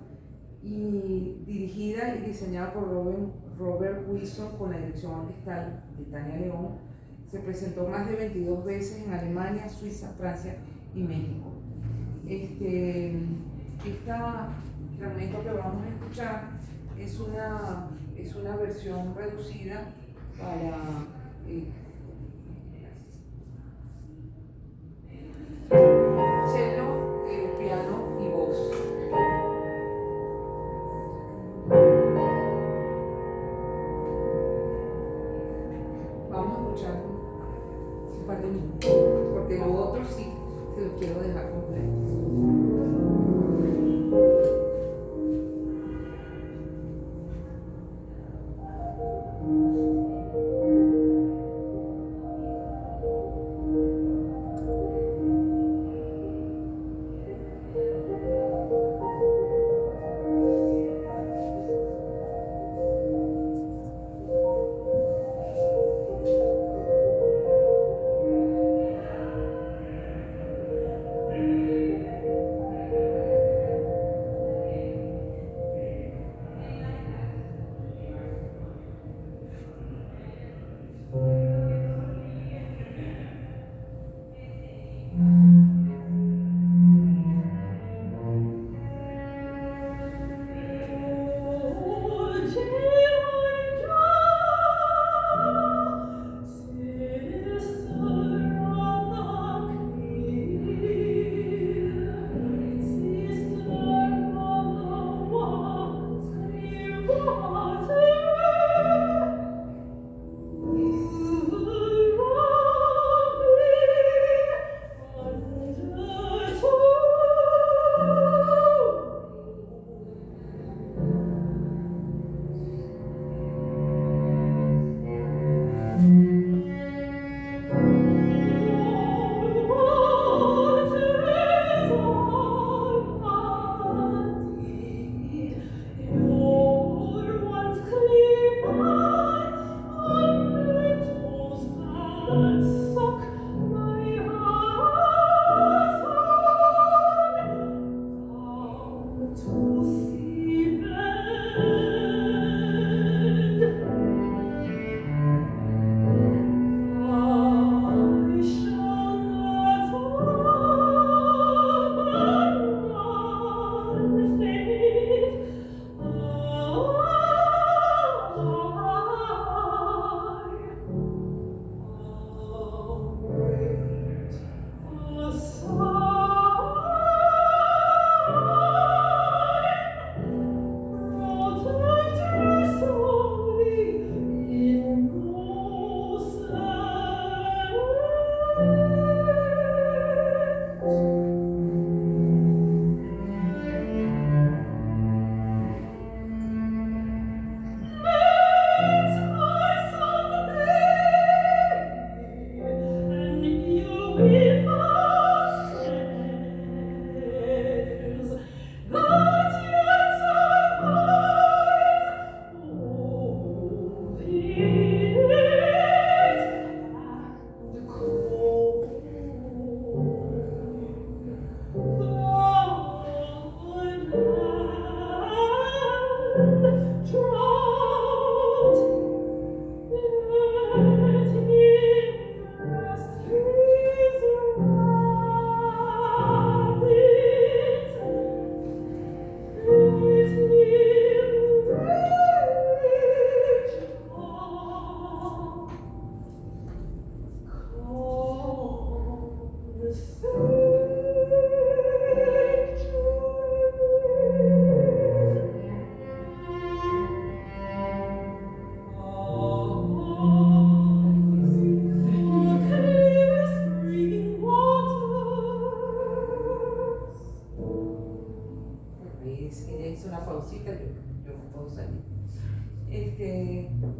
y dirigida y diseñada por Robert Wilson con la dirección orquestal de Tania León. Se presentó más de 22 veces en Alemania, Suiza, Francia y México. Este fragmento que vamos a escuchar es una versión reducida para cello, piano y voz. Vamos a escuchar un par de minutos, porque lo otro sí se lo quiero dejar completo.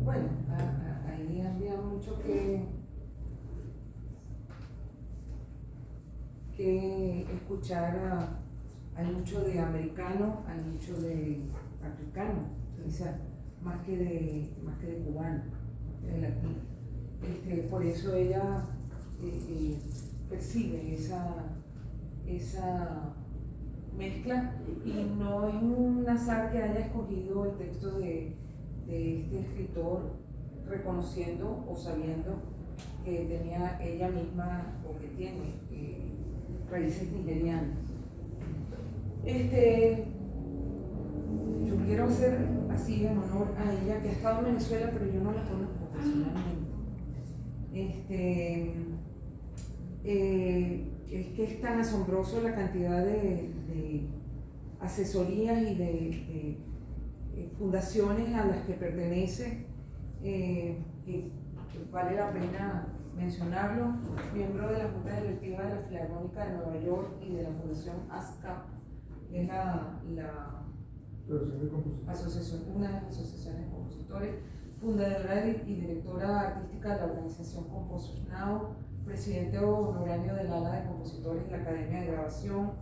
Bueno, ahí había mucho que escuchar. Hay mucho de americano, hay mucho de africano, quizás, más que de cubano, de latino. Por eso ella percibe esa mezcla, y no es un azar que haya escogido el texto de este escritor, reconociendo o sabiendo que tenía ella misma, o que tiene raíces nigerianas. Yo quiero hacer así en honor a ella, que ha estado en Venezuela, pero yo no la conozco personalmente. Es que es tan asombroso la cantidad de asesorías y de fundaciones a las que pertenece, que vale la pena mencionarlo. Miembro de la Junta Directiva de la Filarmónica de Nueva York y de la Fundación ASCAP, que es asociación, una de las asociaciones de compositores, fundadora y directora artística de la organización Composers Now, presidente honorario del ala de compositores de la Academia de Grabación.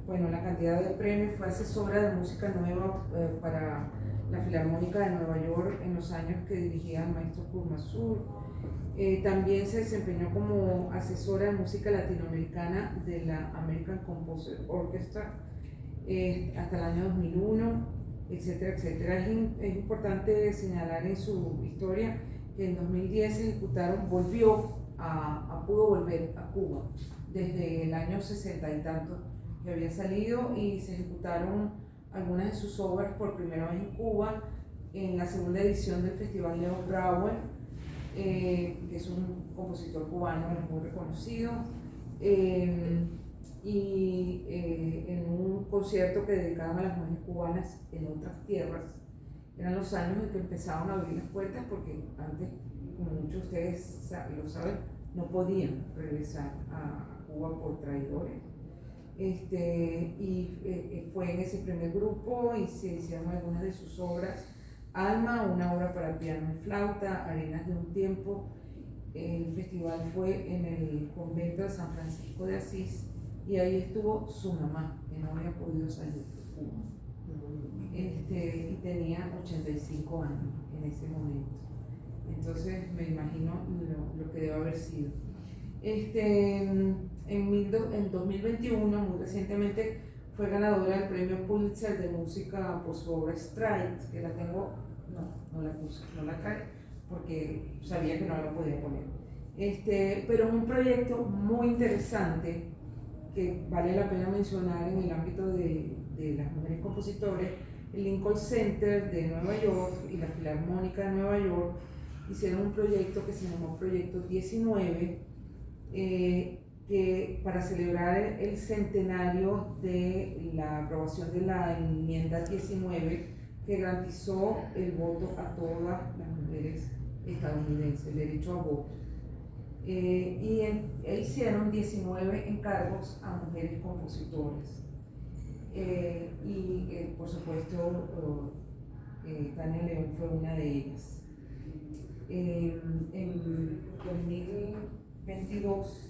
Bueno, la cantidad de premios, fue asesora de música nueva para la Filarmónica de Nueva York en los años que dirigía al maestro Kurt Masur. También se desempeñó como asesora de música latinoamericana de la American Composer Orchestra hasta el año 2001, etcétera, etcétera. Es importante señalar en su historia que en 2010 se ejecutaron, pudo volver a Cuba desde el año 60 y tanto que había salido, y se ejecutaron algunas de sus obras por primera vez en Cuba en la segunda edición del Festival Leon Brauer, que es un compositor cubano muy reconocido, y en un concierto que dedicaban a las mujeres cubanas en otras tierras. Eran los años en que empezaban a abrir las puertas, porque antes, como muchos de ustedes lo saben, no podían regresar a Cuba por traidores. Fue en ese primer grupo y se hicieron algunas de sus obras: Alma, una obra para piano y flauta; Arenas de un tiempo. El festival fue en el convento de San Francisco de Asís, y ahí estuvo su mamá, que no había podido salir de Cuba. Y tenía 85 años en ese momento. Entonces me imagino lo que debe haber sido. En 2021, muy recientemente, fue ganadora del premio Pulitzer de música por su obra Strike, que la tengo, no la puse, no la traje, porque sabía que no la podía poner. Pero es un proyecto muy interesante que vale la pena mencionar en el ámbito de las mujeres compositores. El Lincoln Center de Nueva York y la Filarmónica de Nueva York hicieron un proyecto que se llamó Proyecto 19, que para celebrar el centenario de la aprobación de la enmienda 19, que garantizó el voto a todas las mujeres estadounidenses, el derecho a voto. Hicieron 19 encargos a mujeres compositoras. Por supuesto, Tania León fue una de ellas. En 2022,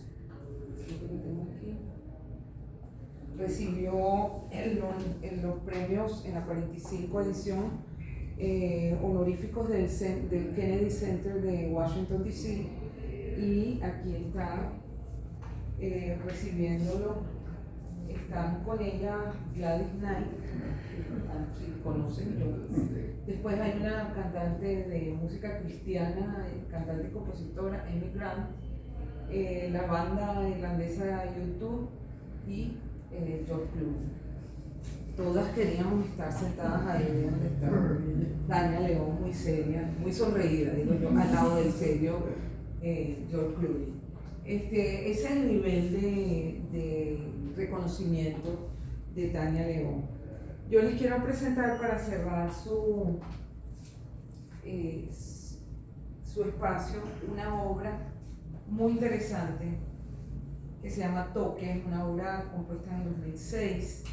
recibió los premios en la 45 edición honoríficos del Kennedy Center de Washington, D.C., y aquí está recibiéndolo. Están con ella Gladys Knight, si conocen. Después hay una cantante de música cristiana, cantante y compositora, Amy Grant, la banda irlandesa YouTube y George Clooney. Todas queríamos estar sentadas ahí donde está Tania León, muy seria, muy sonreída, digo yo, al lado del serio George Clooney. Ese es el nivel de reconocimiento de Tania León. Yo les quiero presentar, para cerrar su espacio, una obra muy interesante que se llama Toque, una obra compuesta en 2006.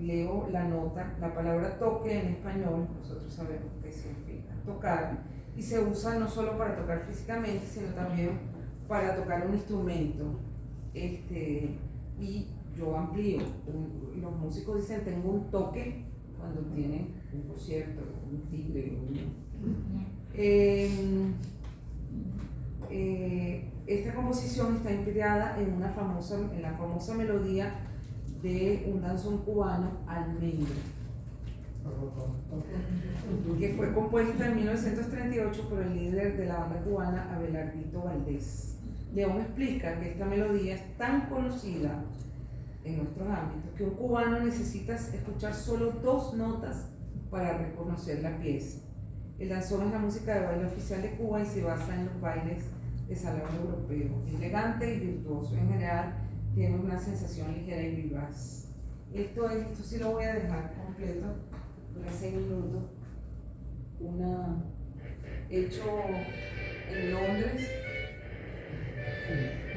leo la nota, la palabra toque en español, nosotros sabemos qué significa tocar, y se usa no solo para tocar físicamente, sino también para tocar un instrumento. Y yo amplío, los músicos dicen tengo un toque cuando tienen un concierto, un tigre. Esta composición está inspirada en la famosa melodía de un danzón cubano, Almendra, que fue compuesta en 1938 por el líder de la banda cubana Abelardito Valdés. León explica que esta melodía es tan conocida en nuestros ámbitos que un cubano necesita escuchar solo 2 notas para reconocer la pieza. El danzón es la música de baile oficial de Cuba y se basa en los bailes de salón europeo, elegante y virtuoso. En general tiene una sensación ligera y vivaz. Esto sí lo voy a dejar completo, dura 6 minutos, hecho en Londres.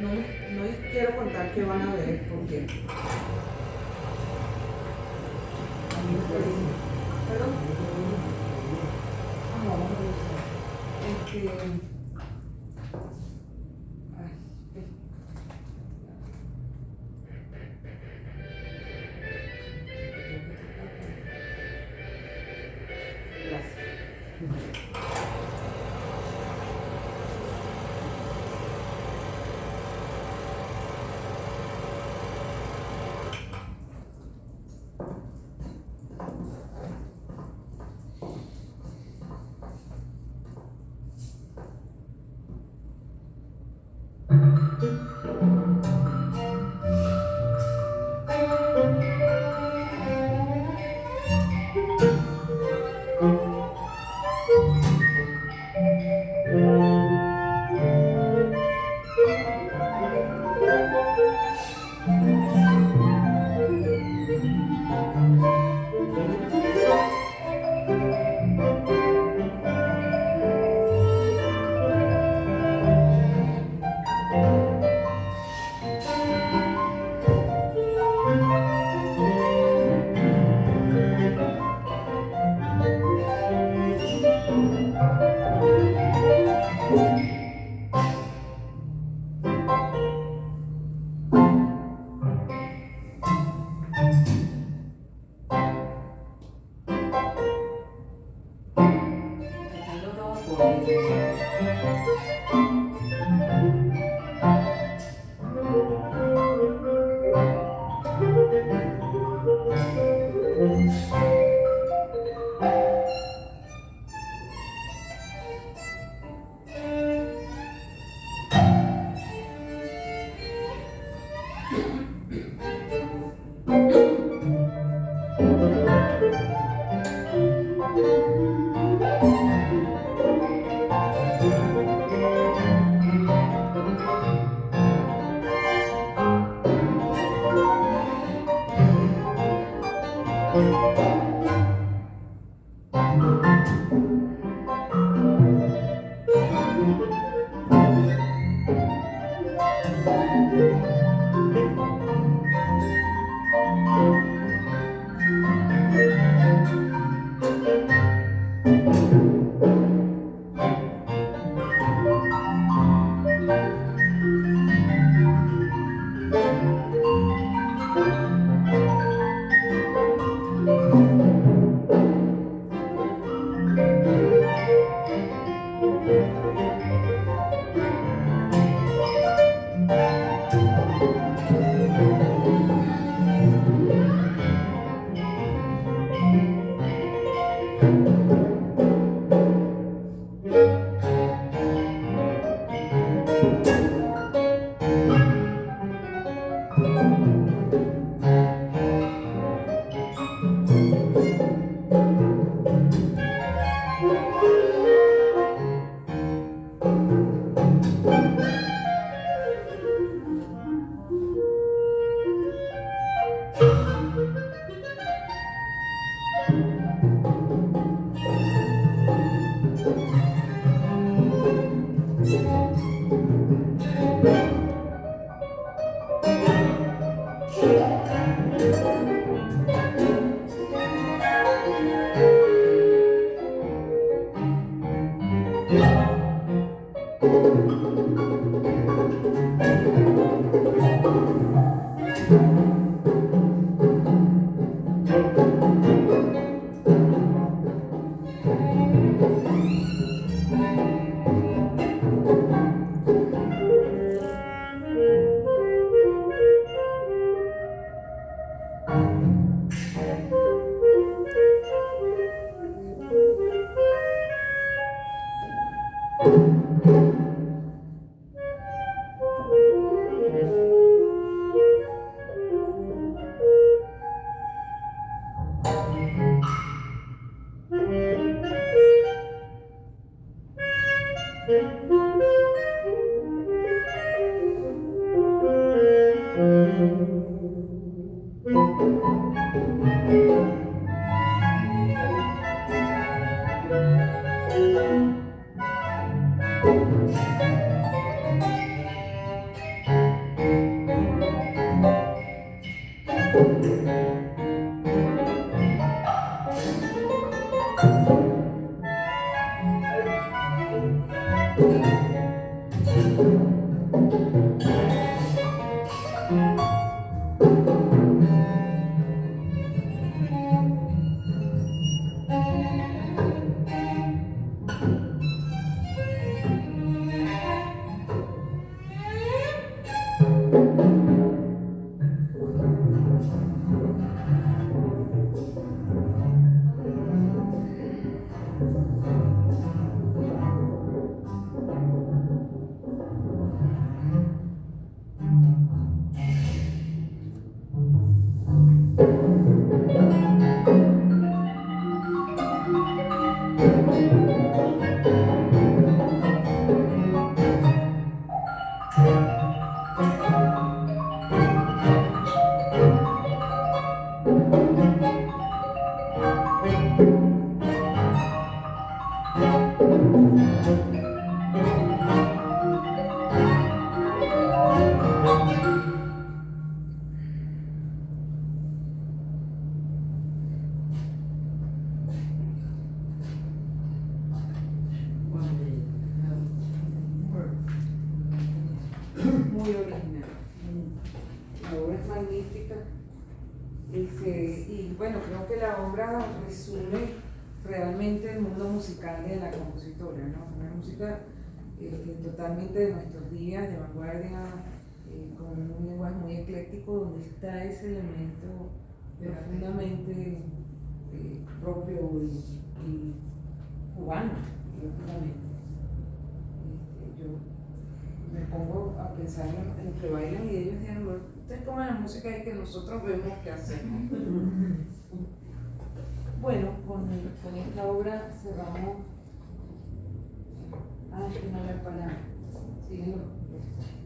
No les quiero contar qué van a ver porque a mí me parece. ¿Perdón? Vamos a ver. Muy original. La obra es magnífica. Y bueno, creo que la obra resume realmente el mundo musical de la compositora, ¿no? Una música totalmente de nuestros días, de vanguardia, con un lenguaje muy ecléctico, donde está ese elemento profundamente propio y cubano, lógicamente. Yo me pongo a pensar en lo que bailan y ellos dicen, bueno, ustedes pongan la música y que nosotros vemos qué hacemos. Bueno, con esta obra cerramos. Es que no la he parado. Siguen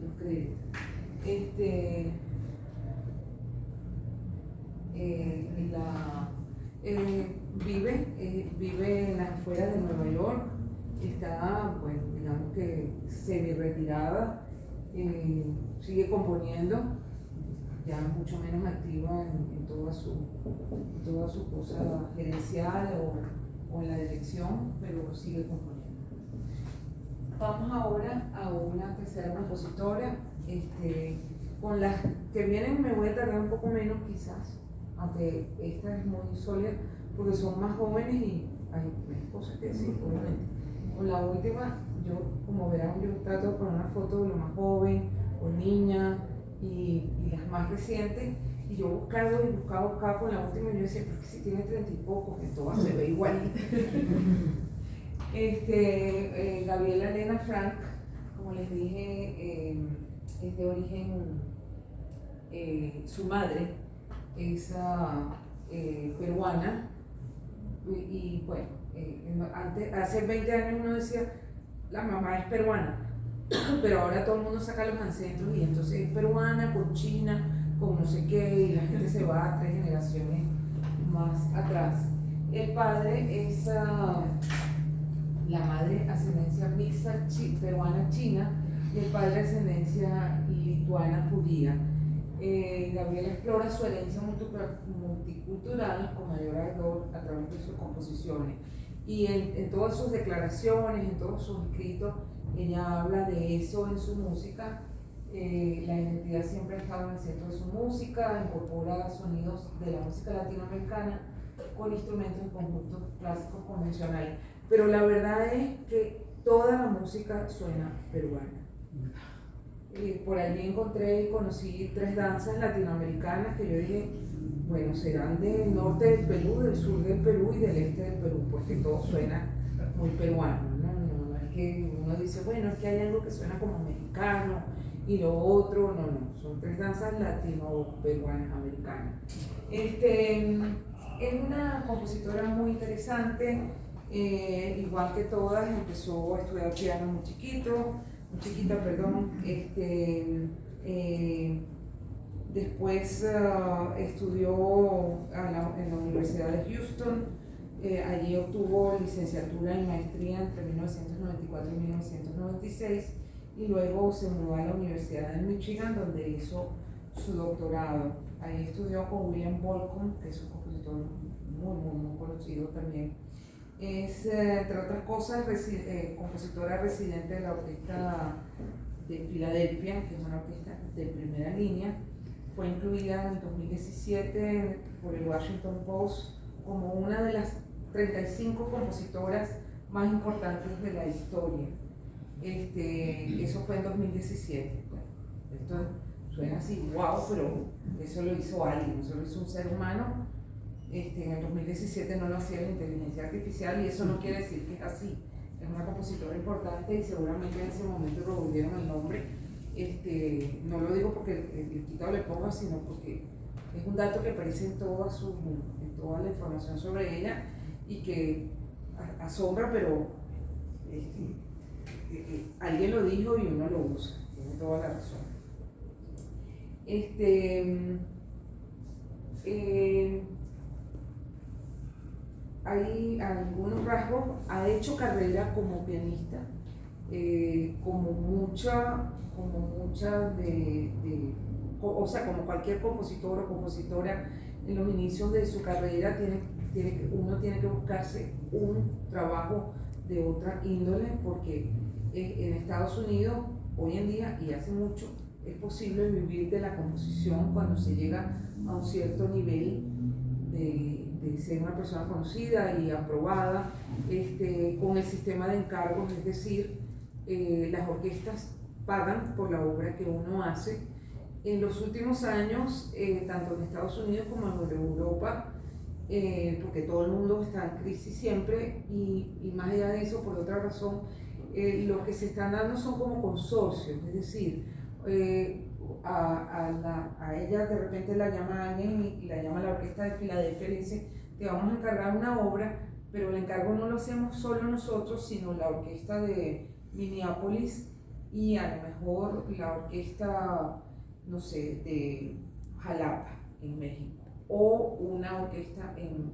los créditos. Vive en las afueras de Nueva York. Está, bueno, digamos que semi-retirada, sigue componiendo, ya mucho menos activa en toda su cosa gerencial o en la dirección, pero sigue componiendo. Vamos ahora a una tercera compositora. Con las que vienen me voy a tardar un poco menos quizás, aunque esta es muy sólida, porque son más jóvenes y hay cosas que decir, obviamente. Con la última, yo, como verán, yo trato de poner una foto de lo más joven o niña y las más recientes, y yo buscaba con la última y yo decía, porque si tiene 30 y pocos, que todas se ve igual. Gabriela Elena Frank, como les dije, es de origen, su madre es peruana, y bueno, hace 20 años uno decía, la mamá es peruana, pero ahora todo el mundo saca los ancestros y entonces es peruana con China, con no sé qué, y la gente se va a 3 generaciones más atrás. El padre es la madre ascendencia mixta peruana-china y el padre ascendencia lituana-judía. Gabriela explora su herencia multicultural con mayor ardor a través de sus composiciones. Y en todas sus declaraciones, en todos sus escritos, ella habla de eso en su música. La identidad siempre ha estado en el centro de su música, incorpora sonidos de la música latinoamericana con instrumentos y conjuntos clásicos convencionales. Pero la verdad es que toda la música suena peruana. Por allí encontré y conocí 3 danzas latinoamericanas que yo dije, bueno, serán del norte del Perú, del sur del Perú y del este del Perú, porque todo suena muy peruano, ¿no? No es que uno dice, bueno, es que hay algo que suena como mexicano y lo otro, no, son 3 danzas latino-peruanas americanas. Es una compositora muy interesante, igual que todas, empezó a estudiar piano muy chiquita, después estudió en la Universidad de Houston, allí obtuvo licenciatura y maestría entre 1994 y 1996 y luego se mudó a la Universidad de Michigan donde hizo su doctorado. Ahí estudió con William Bolcom, que es un compositor muy conocido también. Es, entre otras cosas, compositora residente de la Orquesta de Filadelfia, que es una orquesta de primera línea. Fue incluida en 2017 por el Washington Post como una de las 35 compositoras más importantes de la historia. Eso fue en 2017. Bueno, esto suena así, wow, pero eso lo hizo alguien, eso lo hizo un ser humano. En el 2017 no lo hacía la inteligencia artificial y eso no quiere decir que es así. Es una compositora importante y seguramente en ese momento lo volvieron el nombre. No lo digo porque el quitado le ponga, sino porque es un dato que aparece en toda la información sobre ella y que asombra, pero alguien lo dijo y uno lo usa, tiene toda la razón. Hay algunos rasgos, ha hecho carrera como pianista, como cualquier compositor o compositora en los inicios de su carrera uno tiene que buscarse un trabajo de otra índole, porque en Estados Unidos hoy en día y hace mucho es posible vivir de la composición cuando se llega a un cierto nivel de ser una persona conocida y aprobada, con el sistema de encargos, es decir, las orquestas pagan por la obra que uno hace. En los últimos años, tanto en Estados Unidos como en Europa, porque todo el mundo está en crisis siempre, y más allá de eso, por otra razón, lo que se están dando son como consorcios, es decir, a ella de repente la llama alguien y la llama la Orquesta de Filadelfia y le dice: te vamos a encargar una obra, pero el encargo no lo hacemos solo nosotros, sino la Orquesta de Minneapolis y a lo mejor la Orquesta, no sé, de Jalapa en México, o una orquesta en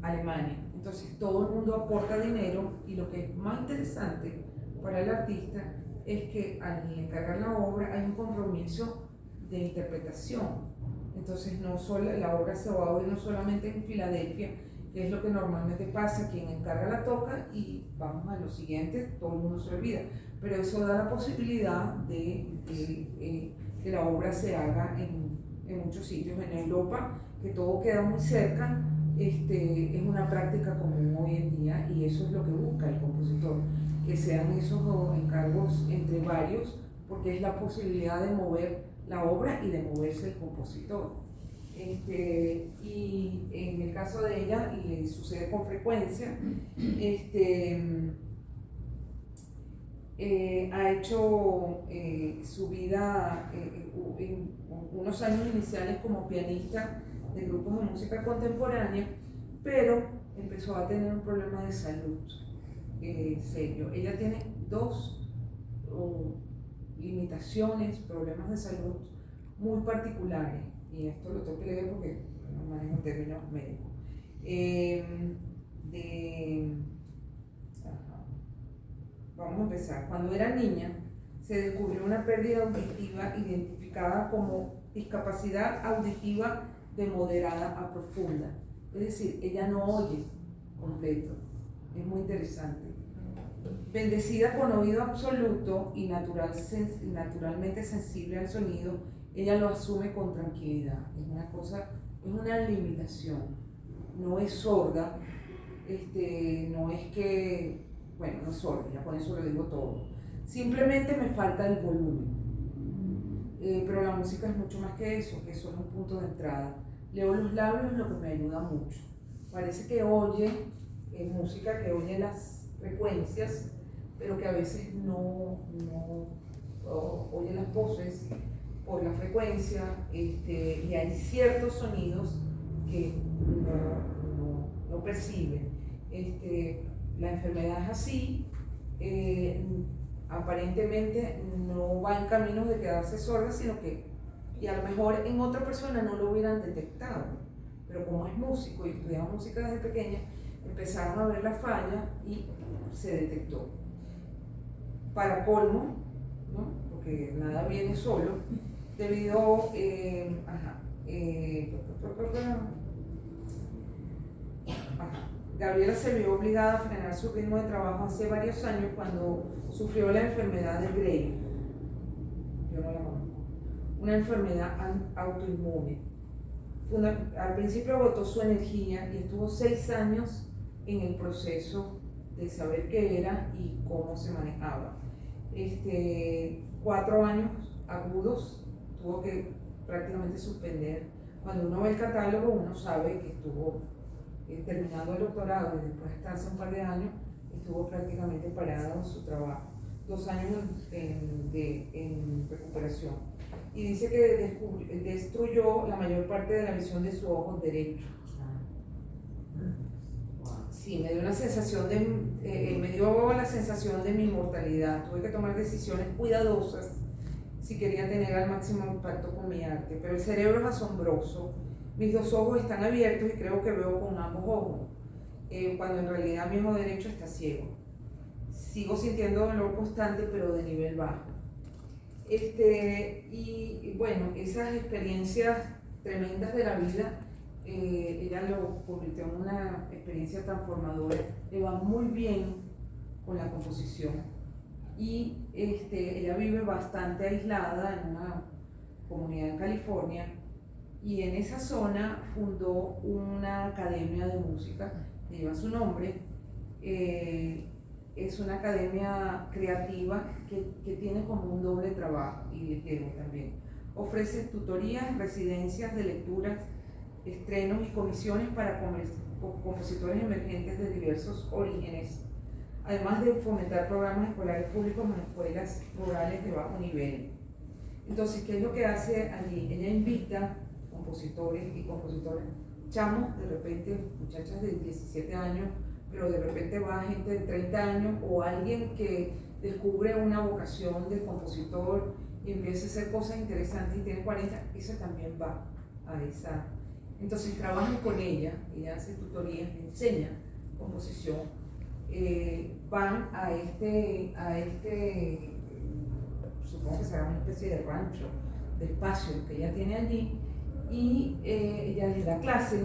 Alemania. Entonces todo el mundo aporta dinero, y lo que es más interesante para el artista es que al encargar la obra hay un compromiso de interpretación. Entonces la obra se va a oír no solamente en Filadelfia, que es lo que normalmente pasa, quien encarga la toca y vamos a lo siguiente, todo el mundo se olvida, pero eso da la posibilidad de que la obra se haga en muchos sitios. En Europa, que todo queda muy cerca, es una práctica común hoy en día, y eso es lo que busca el compositor, que sean esos encargos entre varios, porque es la posibilidad de mover la obra y de moverse el compositor. Y en el caso de ella le sucede con frecuencia. Ha hecho su vida en unos años iniciales como pianista de grupos de música contemporánea, pero empezó a tener un problema de salud serio. Ella tiene dos limitaciones, problemas de salud muy particulares, y esto lo tengo que leer porque no manejo términos médicos. Vamos a empezar. Cuando era niña se descubrió una pérdida auditiva identificada como discapacidad auditiva de moderada a profunda, es decir, ella no oye completo. Es muy interesante. Bendecida con oído absoluto y naturalmente sensible al sonido, ella lo asume con tranquilidad. Es una limitación. No es sorda, no es que, bueno, no es sorda, ya con eso lo digo todo. Simplemente me falta el volumen. Pero la música es mucho más que eso, que es solo un punto de entrada. Leo los labios, lo que me ayuda mucho. Parece que oye música, que oye las frecuencias, pero que a veces no oye las voces por la frecuencia, y hay ciertos sonidos que no perciben. La enfermedad es así, aparentemente no va en caminos de quedarse sorda, sino que, y a lo mejor en otra persona no lo hubieran detectado, pero como es músico y estudiaba música desde pequeña, empezaron a ver la falla y se detectó. Para colmo, ¿no? Porque nada viene solo, debido Gabriela se vio obligada a frenar su ritmo de trabajo hace varios años cuando sufrió la enfermedad de Graves. Yo no la conozco. Una enfermedad autoinmune. Al principio agotó su energía y estuvo 6 años en el proceso de saber qué era y cómo se manejaba. 4 años agudos tuvo que prácticamente suspender. Cuando uno ve el catálogo, uno sabe que estuvo terminando el doctorado y después de hace un par de años, estuvo prácticamente parada en su trabajo. 2 años en recuperación. Y dice que destruyó la mayor parte de la visión de su ojo derecho. Sí, me dio la sensación de mi inmortalidad. Tuve que tomar decisiones cuidadosas si quería tener al máximo impacto con mi arte, pero el cerebro es asombroso. Mis 2 ojos están abiertos y creo que veo con ambos ojos, cuando en realidad mi ojo derecho está ciego. Sigo sintiendo dolor constante, pero de nivel bajo. Y bueno, esas experiencias tremendas de la vida, ella lo convirtió en una experiencia transformadora. Le va muy bien con la composición y ella vive bastante aislada en una comunidad en California, y en esa zona fundó una academia de música que lleva su nombre. Es una academia creativa que tiene como un doble trabajo, y litero también. Ofrece tutorías, residencias de lecturas, estrenos y comisiones para compositores emergentes de diversos orígenes, además de fomentar programas escolares públicos en escuelas rurales de bajo nivel. Entonces, ¿qué es lo que hace allí? Ella invita compositores y compositoras, chamos, de repente muchachas de 17 años, pero de repente va gente de 30 años o alguien que descubre una vocación de compositor y empieza a hacer cosas interesantes y tiene 40, eso también va a esa. Entonces trabajan con ella hace tutorías, enseña composición, van a supongo que será una especie de rancho, de espacio que ella tiene allí, y ella les da clases.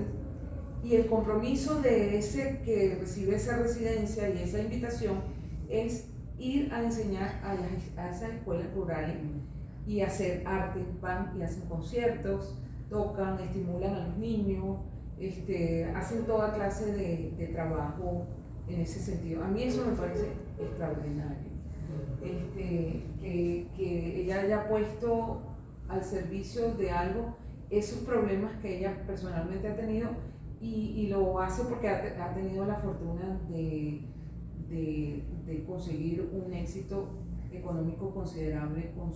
Y el compromiso de ese que recibe esa residencia y esa invitación es ir a enseñar a esas escuelas rurales y hacer arte. Van y hacen conciertos, tocan, estimulan a los niños, hacen toda clase de trabajo en ese sentido. A mí eso me parece extraordinario, que ella haya puesto al servicio de algo esos problemas que ella personalmente ha tenido, y lo hace porque ha tenido la fortuna de conseguir un éxito económico considerable con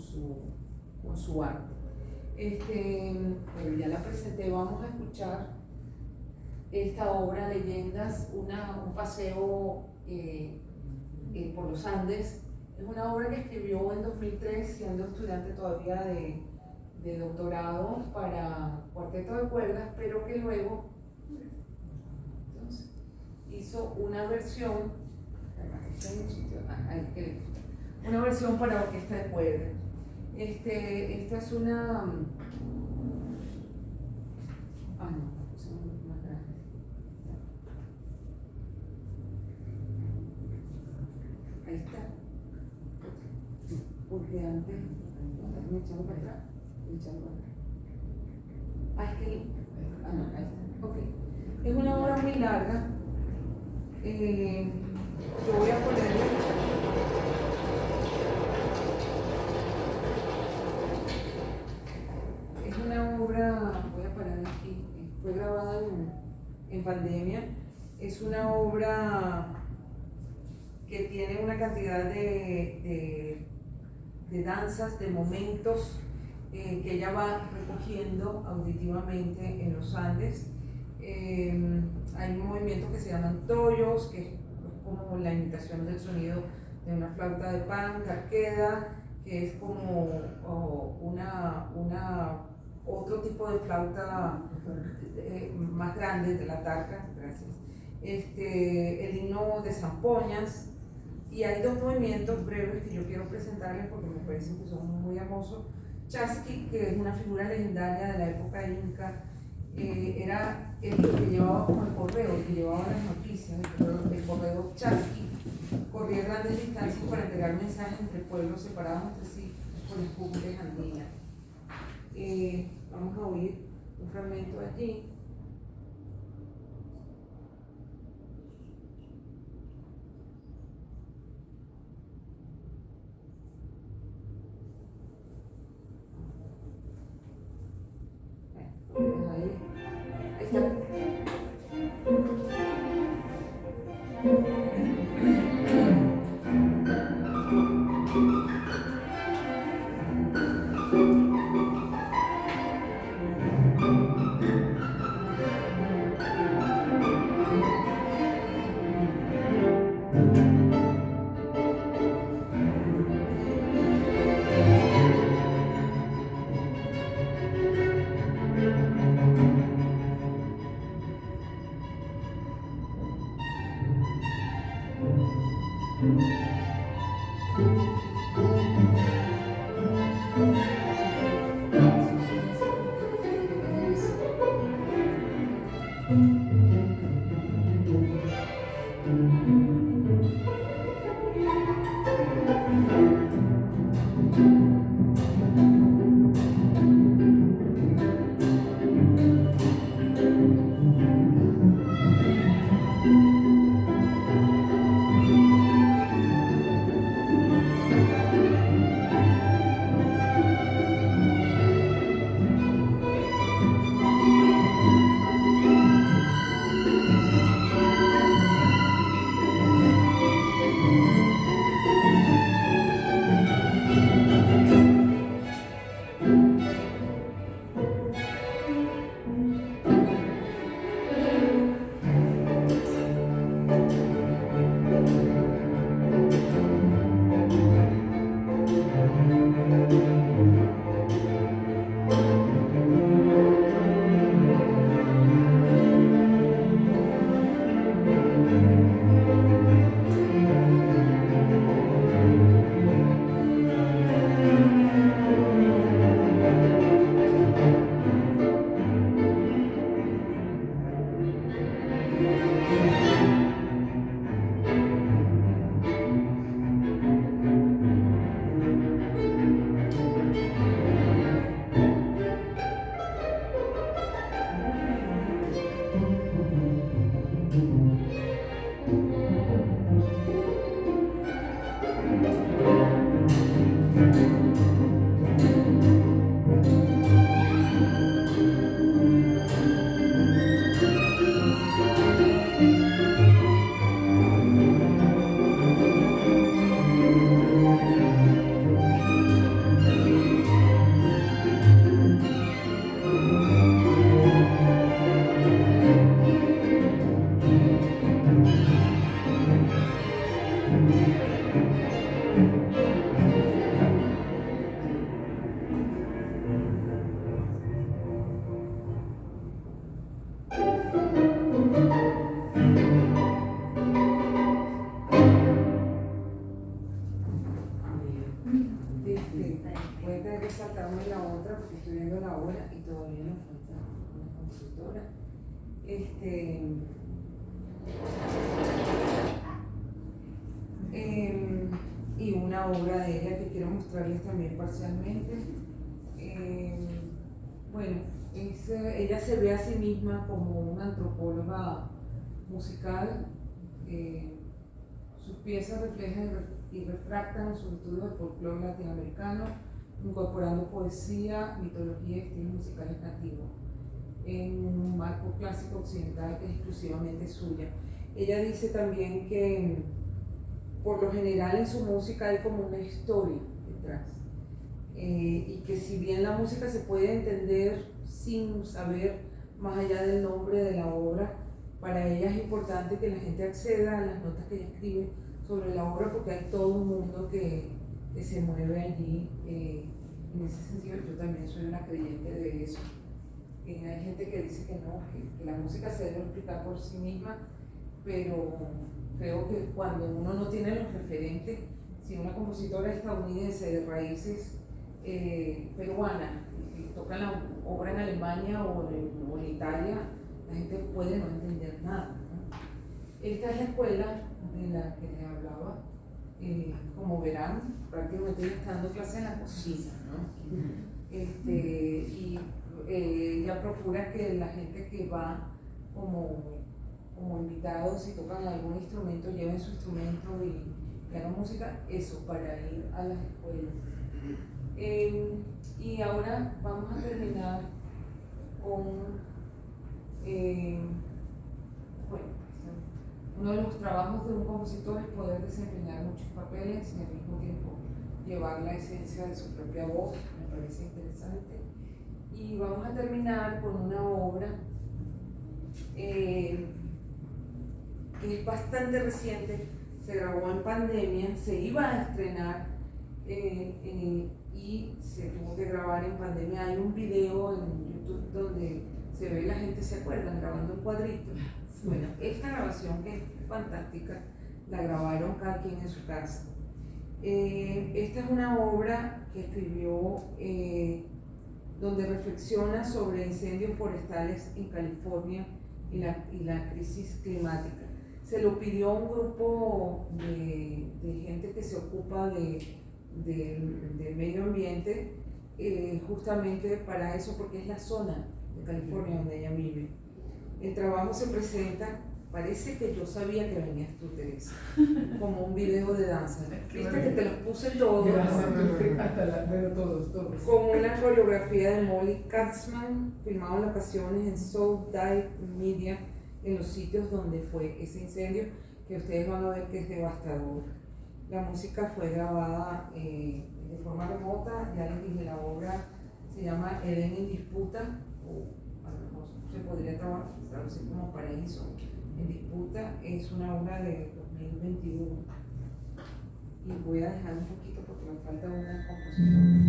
su arte. Pero ya la presenté, vamos a escuchar esta obra, Leyendas, un paseo por los Andes. Es una obra que escribió en 2003, siendo estudiante todavía de doctorado para cuarteto de cuerdas, pero que luego hizo una versión para orquesta de cuerdas. Esta es una más grande. Ahí está, porque antes me echando para atrás, es que ahí está, ok. Es una obra muy larga. Yo voy a ponerle es una obra, voy a parar aquí, fue grabada en pandemia. Es una obra que tiene una cantidad de danzas, de momentos que ella va recogiendo auditivamente en los Andes. Hay un movimiento que se llaman toyos, que es como la imitación del sonido de una flauta de pan, carqueda, que es como otro tipo de flauta más grande, de la tarca, gracias. El himno de zampoñas, y hay 2 movimientos breves que yo quiero presentarles porque me parecen que son muy hermosos. Chasqui, que es una figura legendaria de la época inca, era el que llevaba como el correo, el que llevaba las noticias, el correo Chasqui, corría grandes distancias para entregar mensajes entre pueblos separados entre sí por las cumbres andinas. Vamos a oír un fragmento allí. Ahí está. Voy a tener que saltarme la otra porque estoy viendo la hora y todavía nos falta una compositora. Y una obra de ella que quiero mostrarles también parcialmente. Bueno, ella se ve a sí misma como una antropóloga musical. Sus piezas reflejan y retractan sus estudios de folclore latinoamericano, incorporando poesía, mitología y estilos musicales nativos en un marco clásico occidental que es exclusivamente suya. Ella dice también que por lo general en su música hay como una historia detrás, y que si bien la música se puede entender sin saber más allá del nombre de la obra, para ella es importante que la gente acceda a las notas que ella escribe sobre la obra porque hay todo un mundo que se mueve allí. En ese sentido yo también soy una creyente de eso. Hay gente que dice que no, que la música se debe explicar por sí misma, pero creo que cuando uno no tiene los referentes, si una compositora estadounidense de raíces peruanas toca la obra en Alemania o en Italia, la gente puede no entender nada, ¿no? Esta es la escuela de la que les hablaba. Como verán, prácticamente ella está dando clases en la cocina, ¿no? Y ella procura que la gente que va como invitados, si tocan algún instrumento, lleven su instrumento y hagan música, eso, para ir a las escuelas. Y ahora vamos a terminar con, bueno, uno de los trabajos de un compositor es poder desempeñar muchos papeles y al mismo tiempo llevar la esencia de su propia voz, me parece interesante. Y vamos a terminar con una obra que es bastante reciente, se grabó en pandemia, se iba a estrenar y se tuvo que grabar en pandemia. Hay un video en YouTube donde se ve, la gente se acuerda, grabando un cuadrito. Bueno, esta grabación, que es fantástica, la grabaron cada quien en su casa. Esta es una obra que escribió donde reflexiona sobre incendios forestales en California y la crisis climática. Se lo pidió un grupo de gente que se ocupa del medio ambiente, justamente para eso, porque es la zona de California donde ella vive. El trabajo se presenta, parece que yo sabía que venías tú, Teresa, como un video de danza. Viste que te los puse todos. Hasta todos. Con una coreografía de Molly Katzman, filmado en locaciones en Soul Dive Media, en los sitios donde fue ese incendio, que ustedes van a ver que es devastador. La música fue grabada de forma remota. Ya les dije, la obra se llama Edén en disputa, o a lo mejor se podría traducir como Paraíso en disputa. Es una obra de 2021 y voy a dejar un poquito porque me falta una composición.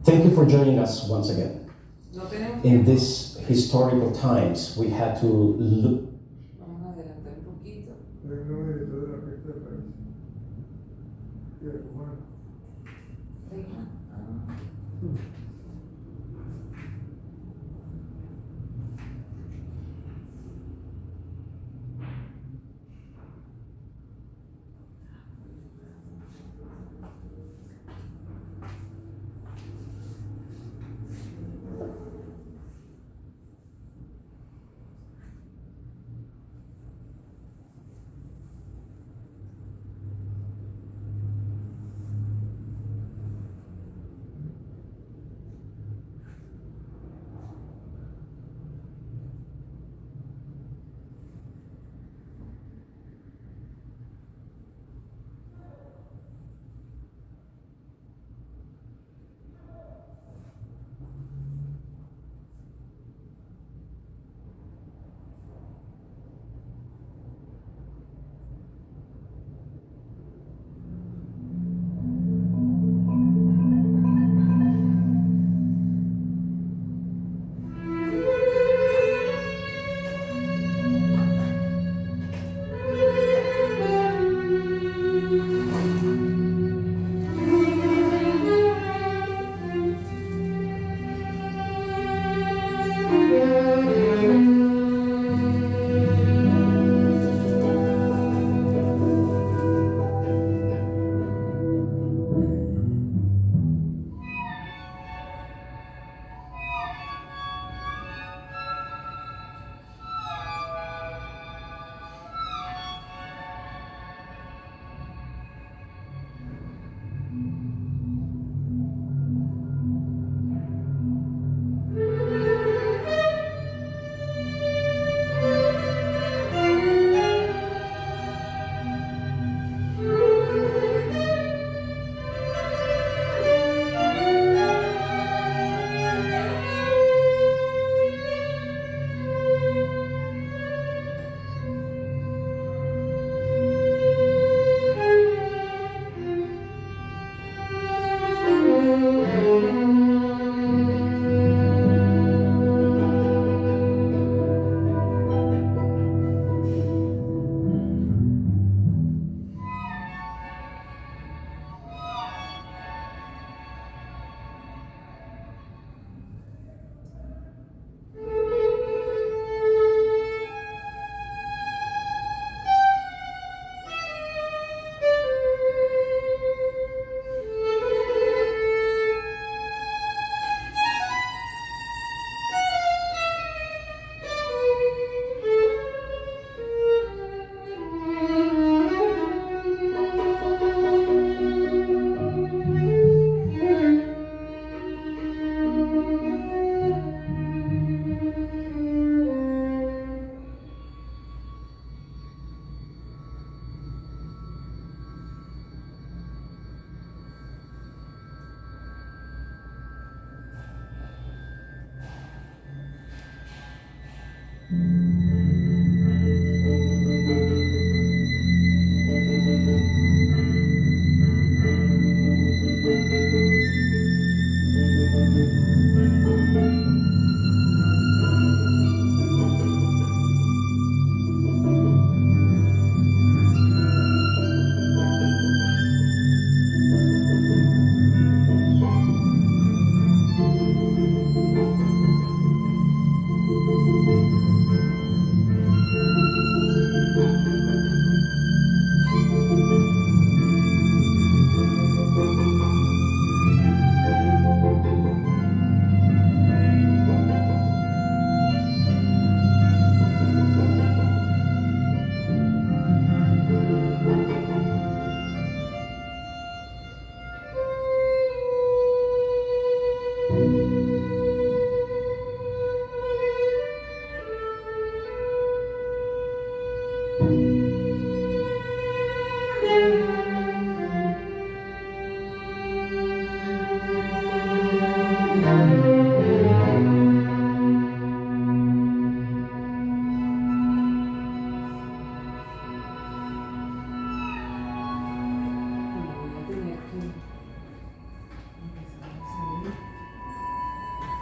Thank you for joining us once again. No tenemos In tiempo. these historical times, we had to look. Vamos a adelantar un poquito. El nuevo editor de la orquesta de París. Y el cubano.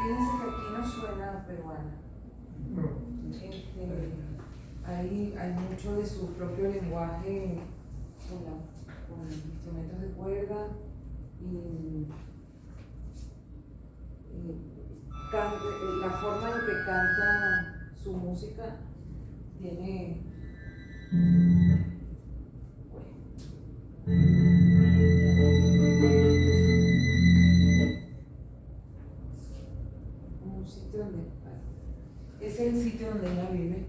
Fíjense que aquí no suena peruana. Hay mucho de su propio lenguaje con instrumentos de cuerda y la forma en que canta su música tiene un sitio donde ese es el sitio donde ella vive,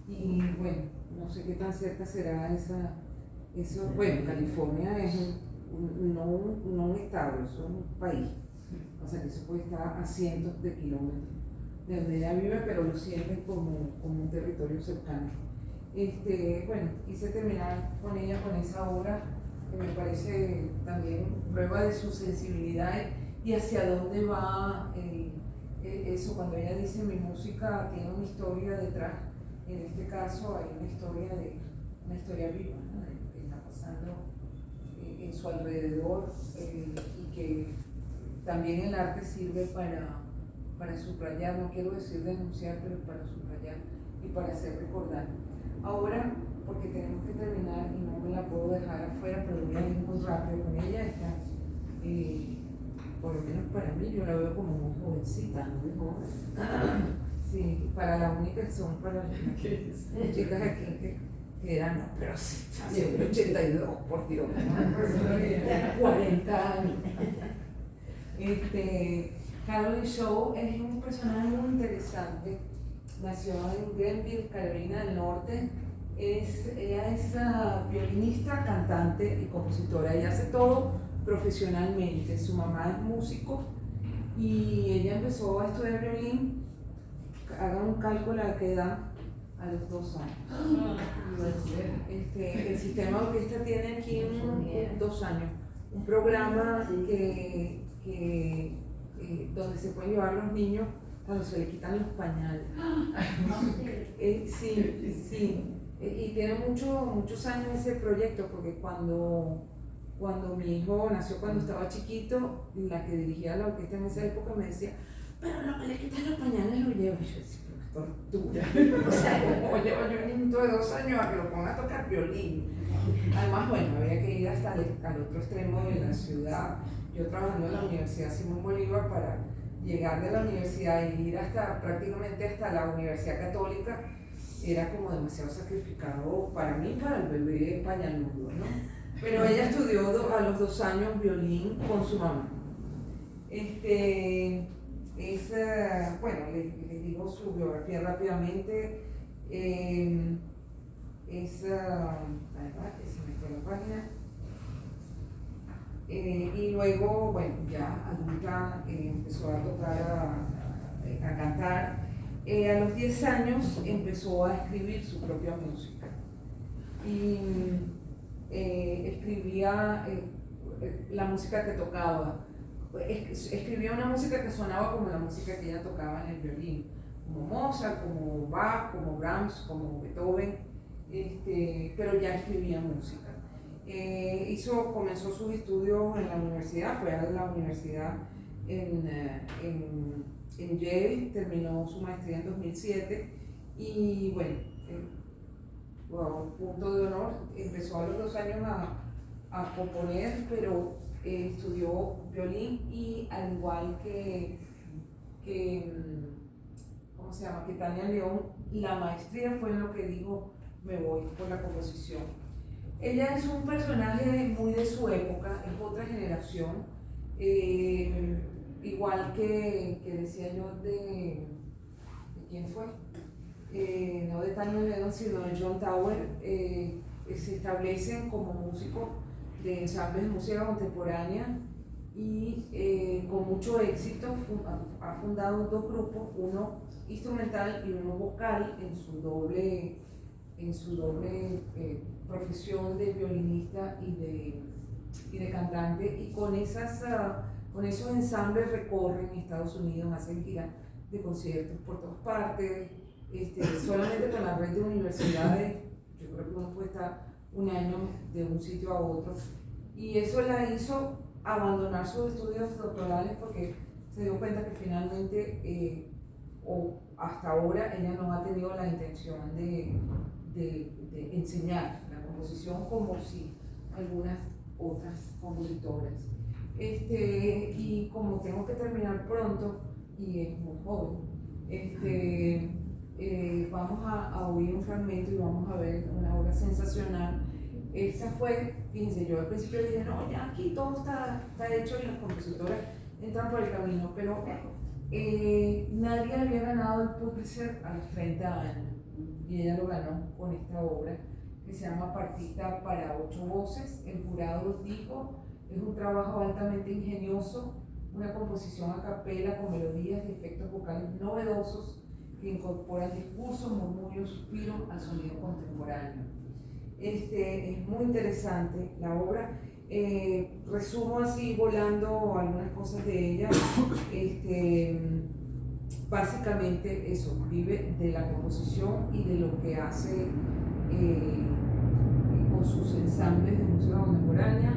y bueno, no sé qué tan cerca será eso. Bueno, California es no un estado, es un país, o sea que eso puede estar a cientos de kilómetros de donde ella vive, pero lo siente como un territorio cercano. Bueno, quise terminar con ella con esa obra que me parece también prueba de su sensibilidad y hacia dónde va eso. Cuando ella dice mi música tiene una historia detrás, en este caso hay una historia viva, ¿no? De lo que está pasando en su alrededor, y que también el arte sirve para subrayar, no quiero decir denunciar, pero para subrayar y para hacer recordar. Ahora, porque tenemos que terminar y no me la puedo dejar afuera, pero voy a ir muy rápido con ella. Por lo menos para mí, yo la veo como muy jovencita, muy joven. Sí, para la única que son para las chicas aquí que eran, no, pero sí, siempre 82, por Dios, ¿no? 40 años. Caroline Shaw es un personaje muy interesante. Nació en Greenville, Carolina del Norte. Ella es violinista, cantante y compositora. Ella hace todo profesionalmente. Su mamá es músico y ella empezó a estudiar violín. Hagan un cálculo a qué edad, a los 2 años. El sistema de orquesta tiene aquí 2 años un programa donde se pueden llevar los niños cuando se le quitan los pañales. Sí. Y tiene muchos años ese proyecto, porque cuando cuando mi hijo nació cuando estaba chiquito, la que dirigía la orquesta en esa época me decía, pero lo que le quitas los pañales lo lleva. Y yo decía, pero es tortura. O sea, como llevo yo un niño de 2 años a que lo ponga a tocar violín. Además, bueno, había que ir hasta al otro extremo de la ciudad. Yo trabajando en la Universidad Simón Bolívar, para llegar de la universidad y ir prácticamente hasta la Universidad Católica, era como demasiado sacrificado para mí, para el bebé pañaludo, ¿no? Pero ella estudió a los 2 años violín con su mamá. Bueno, les digo su biografía rápidamente. Que se me fue la página. Y luego, bueno, ya adulta, empezó a tocar, a cantar. A los 10 años empezó a escribir su propia música. Y escribía la música que tocaba. Escribía una música que sonaba como la música que ella tocaba en el violín, como Mozart, como Bach, como Brahms, como Beethoven, pero ya escribía música. Comenzó sus estudios en la universidad, fue a la universidad en Yale, terminó su maestría en 2007 y bueno, punto de honor, empezó a los 2 años a componer, pero estudió violín y al igual que ¿cómo se llama? Que Tania León, la maestría fue en lo que dijo, me voy por la composición. Ella es un personaje muy de su época, es otra generación, igual que decía yo ¿de quién fue? No de Tania León, sino de John Tower. Se establecen como músicos de ensambles de música contemporánea y con mucho éxito ha fundado 2 grupos, uno instrumental y uno vocal en su doble profesión de violinista y de cantante, y con esos ensambles recorren Estados Unidos, hacen gira de conciertos por todas partes, solamente con la red de universidades. Yo creo que uno puede estar un año de un sitio a otro, y eso la hizo abandonar sus estudios doctorales porque se dio cuenta que finalmente, o hasta ahora, ella no ha tenido la intención de enseñar la composición como si algunas otras compositoras. Y como tengo que terminar pronto y es muy joven, vamos a oír un fragmento y vamos a ver una obra sensacional. Esta fue, fíjense, yo al principio dije, no, ya aquí todo está hecho y las compositoras entran por el camino, pero nadie había ganado el Pulitzer a los 30 años y ella lo ganó con esta obra que se llama Partita para 8 voces. El jurado dijo, es un trabajo altamente ingenioso, una composición a capela con melodías y efectos vocales novedosos que incorporan discurso, murmullo, suspiro al sonido contemporáneo. Es muy interesante la obra. Resumo así volando algunas cosas de ella. Básicamente eso, vive de la composición y de lo que hace con sus ensambles de música contemporánea.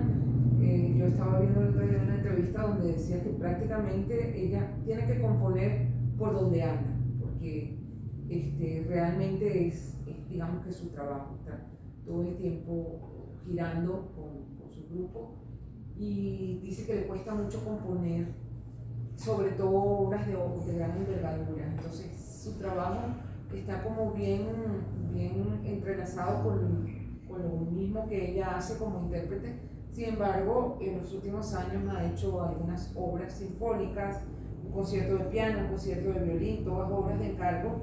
Yo estaba viendo el otro día una entrevista donde decía que prácticamente ella tiene que componer por donde anda, porque realmente es digamos que su trabajo, está todo el tiempo girando con su grupo, y dice que le cuesta mucho componer, sobre todo obras de gran envergadura. Entonces su trabajo está como bien entrelazado con lo mismo que ella hace como intérprete. Sin embargo, en los últimos años ha hecho algunas obras sinfónicas, un concierto de piano, un concierto de violín, todas obras de encargo,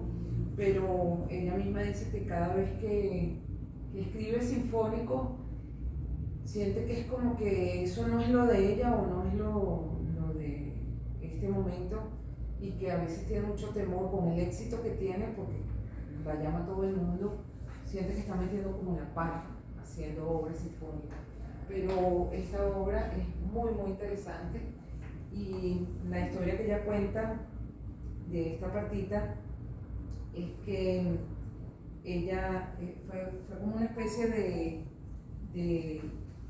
pero ella misma dice que cada vez que escribe sinfónico siente que es como que eso no es lo de ella o no es lo de este momento, y que a veces tiene mucho temor con el éxito que tiene porque la llama todo el mundo, siente que está metiendo como la pata haciendo obras sinfónicas. Pero esta obra es muy interesante, y la historia que ella cuenta de esta partita es que ella fue como una especie de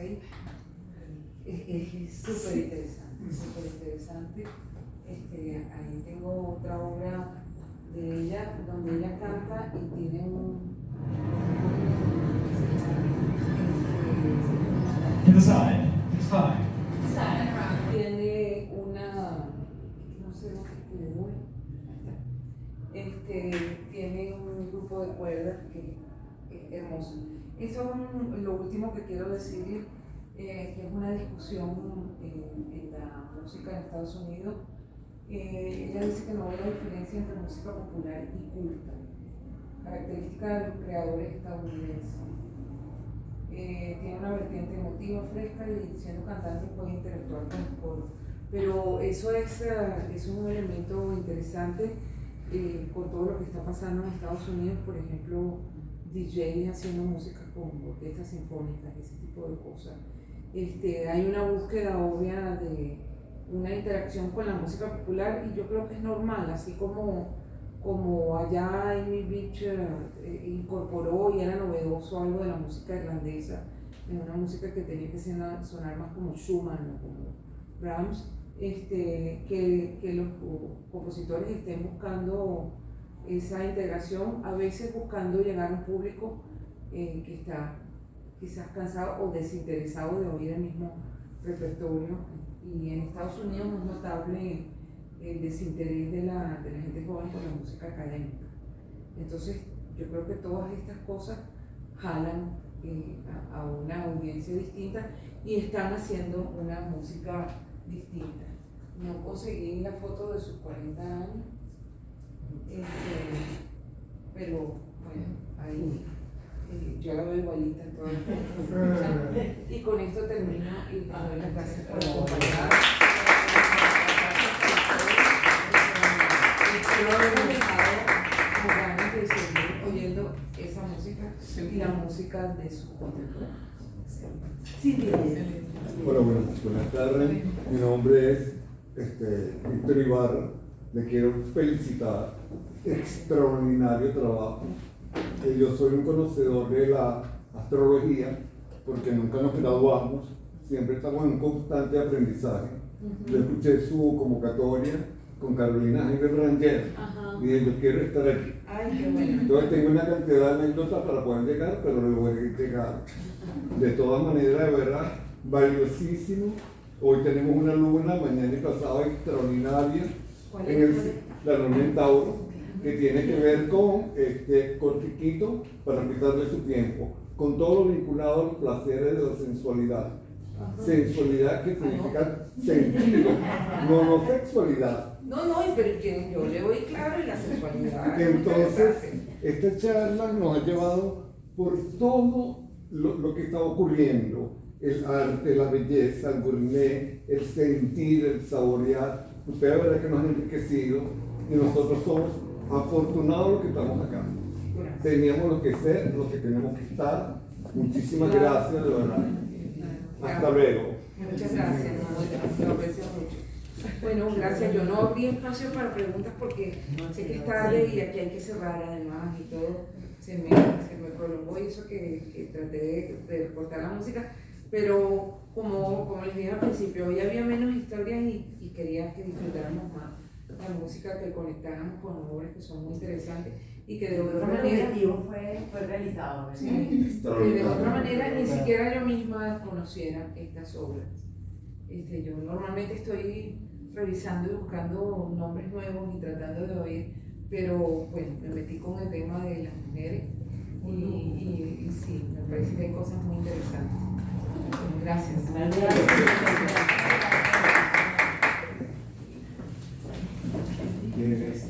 6. Es súper interesante, súper interesante. Ahí tengo otra obra de ella, donde ella canta y tiene To the side. Five. tiene una, no sé lo que le voy, tiene un grupo de cuerdas que es hermoso. Eso es lo último que quiero decirle, que es una discusión en la música en Estados Unidos. Ella dice que no hay una diferencia entre música popular y culta, característica de los creadores estadounidenses. Tiene una vertiente emotiva, fresca, y siendo cantante puede interactuar con el coro. Pero eso es un elemento interesante con todo lo que está pasando en Estados Unidos, por ejemplo, DJs haciendo música con orquestas sinfónicas, ese tipo de cosas. Hay una búsqueda obvia de una interacción con la música popular, y yo creo que es normal, así como allá Amy Beach incorporó y era novedoso algo de la música irlandesa, en una música que tenía que sonar más como Schumann o como Brahms, que los compositores estén buscando esa integración, a veces buscando llegar a un público que está quizás cansado o desinteresado de oír el mismo repertorio. Y en Estados Unidos es notable el desinterés de la gente joven por la música académica. Entonces yo creo que todas estas cosas jalan a una audiencia distinta y están haciendo una música distinta. No conseguí la foto de sus 40 años, pero bueno, ahí yo la veo igualita en todas las fotos. Y con esto termino y les doy las gracias por acompañarnos. Espero haberles dejado con ganas de seguir oyendo esa música y la música de sus contemporáneos. Sí, Bueno, buenas tardes. Mi nombre es Víctor Ibarra. Le quiero felicitar. Extraordinario trabajo. Yo soy un conocedor de la astrología porque nunca nos graduamos, siempre estamos en un constante aprendizaje. Yo escuché su convocatoria con Carolina Jaime Branger y dije, yo quiero estar aquí. Ay, qué bueno. Entonces tengo una cantidad de anécdotas para poder llegar, pero le voy a llegar. De todas maneras, de verdad, valiosísimo. Hoy tenemos una luna, mañana y pasado extraordinaria, la luna en Tauro, que tiene que ver con Cortiquito, para quitarle su tiempo, con todo lo vinculado a los placeres de la sensualidad. Sensualidad que significa sentido, no sexualidad. No, pero que yo le voy claro en la sexualidad. Entonces, esta charla nos ha llevado por todo lo que está ocurriendo, el arte, la belleza, el gourmet, el sentir, el saborear. Ustedes la verdad que nos han enriquecido y nosotros somos afortunados los que estamos acá. Teníamos lo que ser, lo que tenemos que estar. Muchísimas gracias, de verdad. Hasta luego. Muchas gracias, lo aprecio mucho. Bueno, gracias. Yo no abrí espacio para preguntas porque sé que es tarde y aquí hay que cerrar además y todo. Se me prolongó y eso que traté de recortar la música. Pero como les dije al principio, hoy había menos historias y quería que disfrutáramos más la música, que conectáramos con obras que son muy interesantes y que de otra manera fue realizado. sí, que de otra manera ni siquiera yo misma conociera estas obras. Yo normalmente estoy revisando y buscando nombres nuevos y tratando de oír, pero bueno, me metí con el tema de las mujeres y sí, me parece que hay cosas muy interesantes. Gracias. ¿Quién es?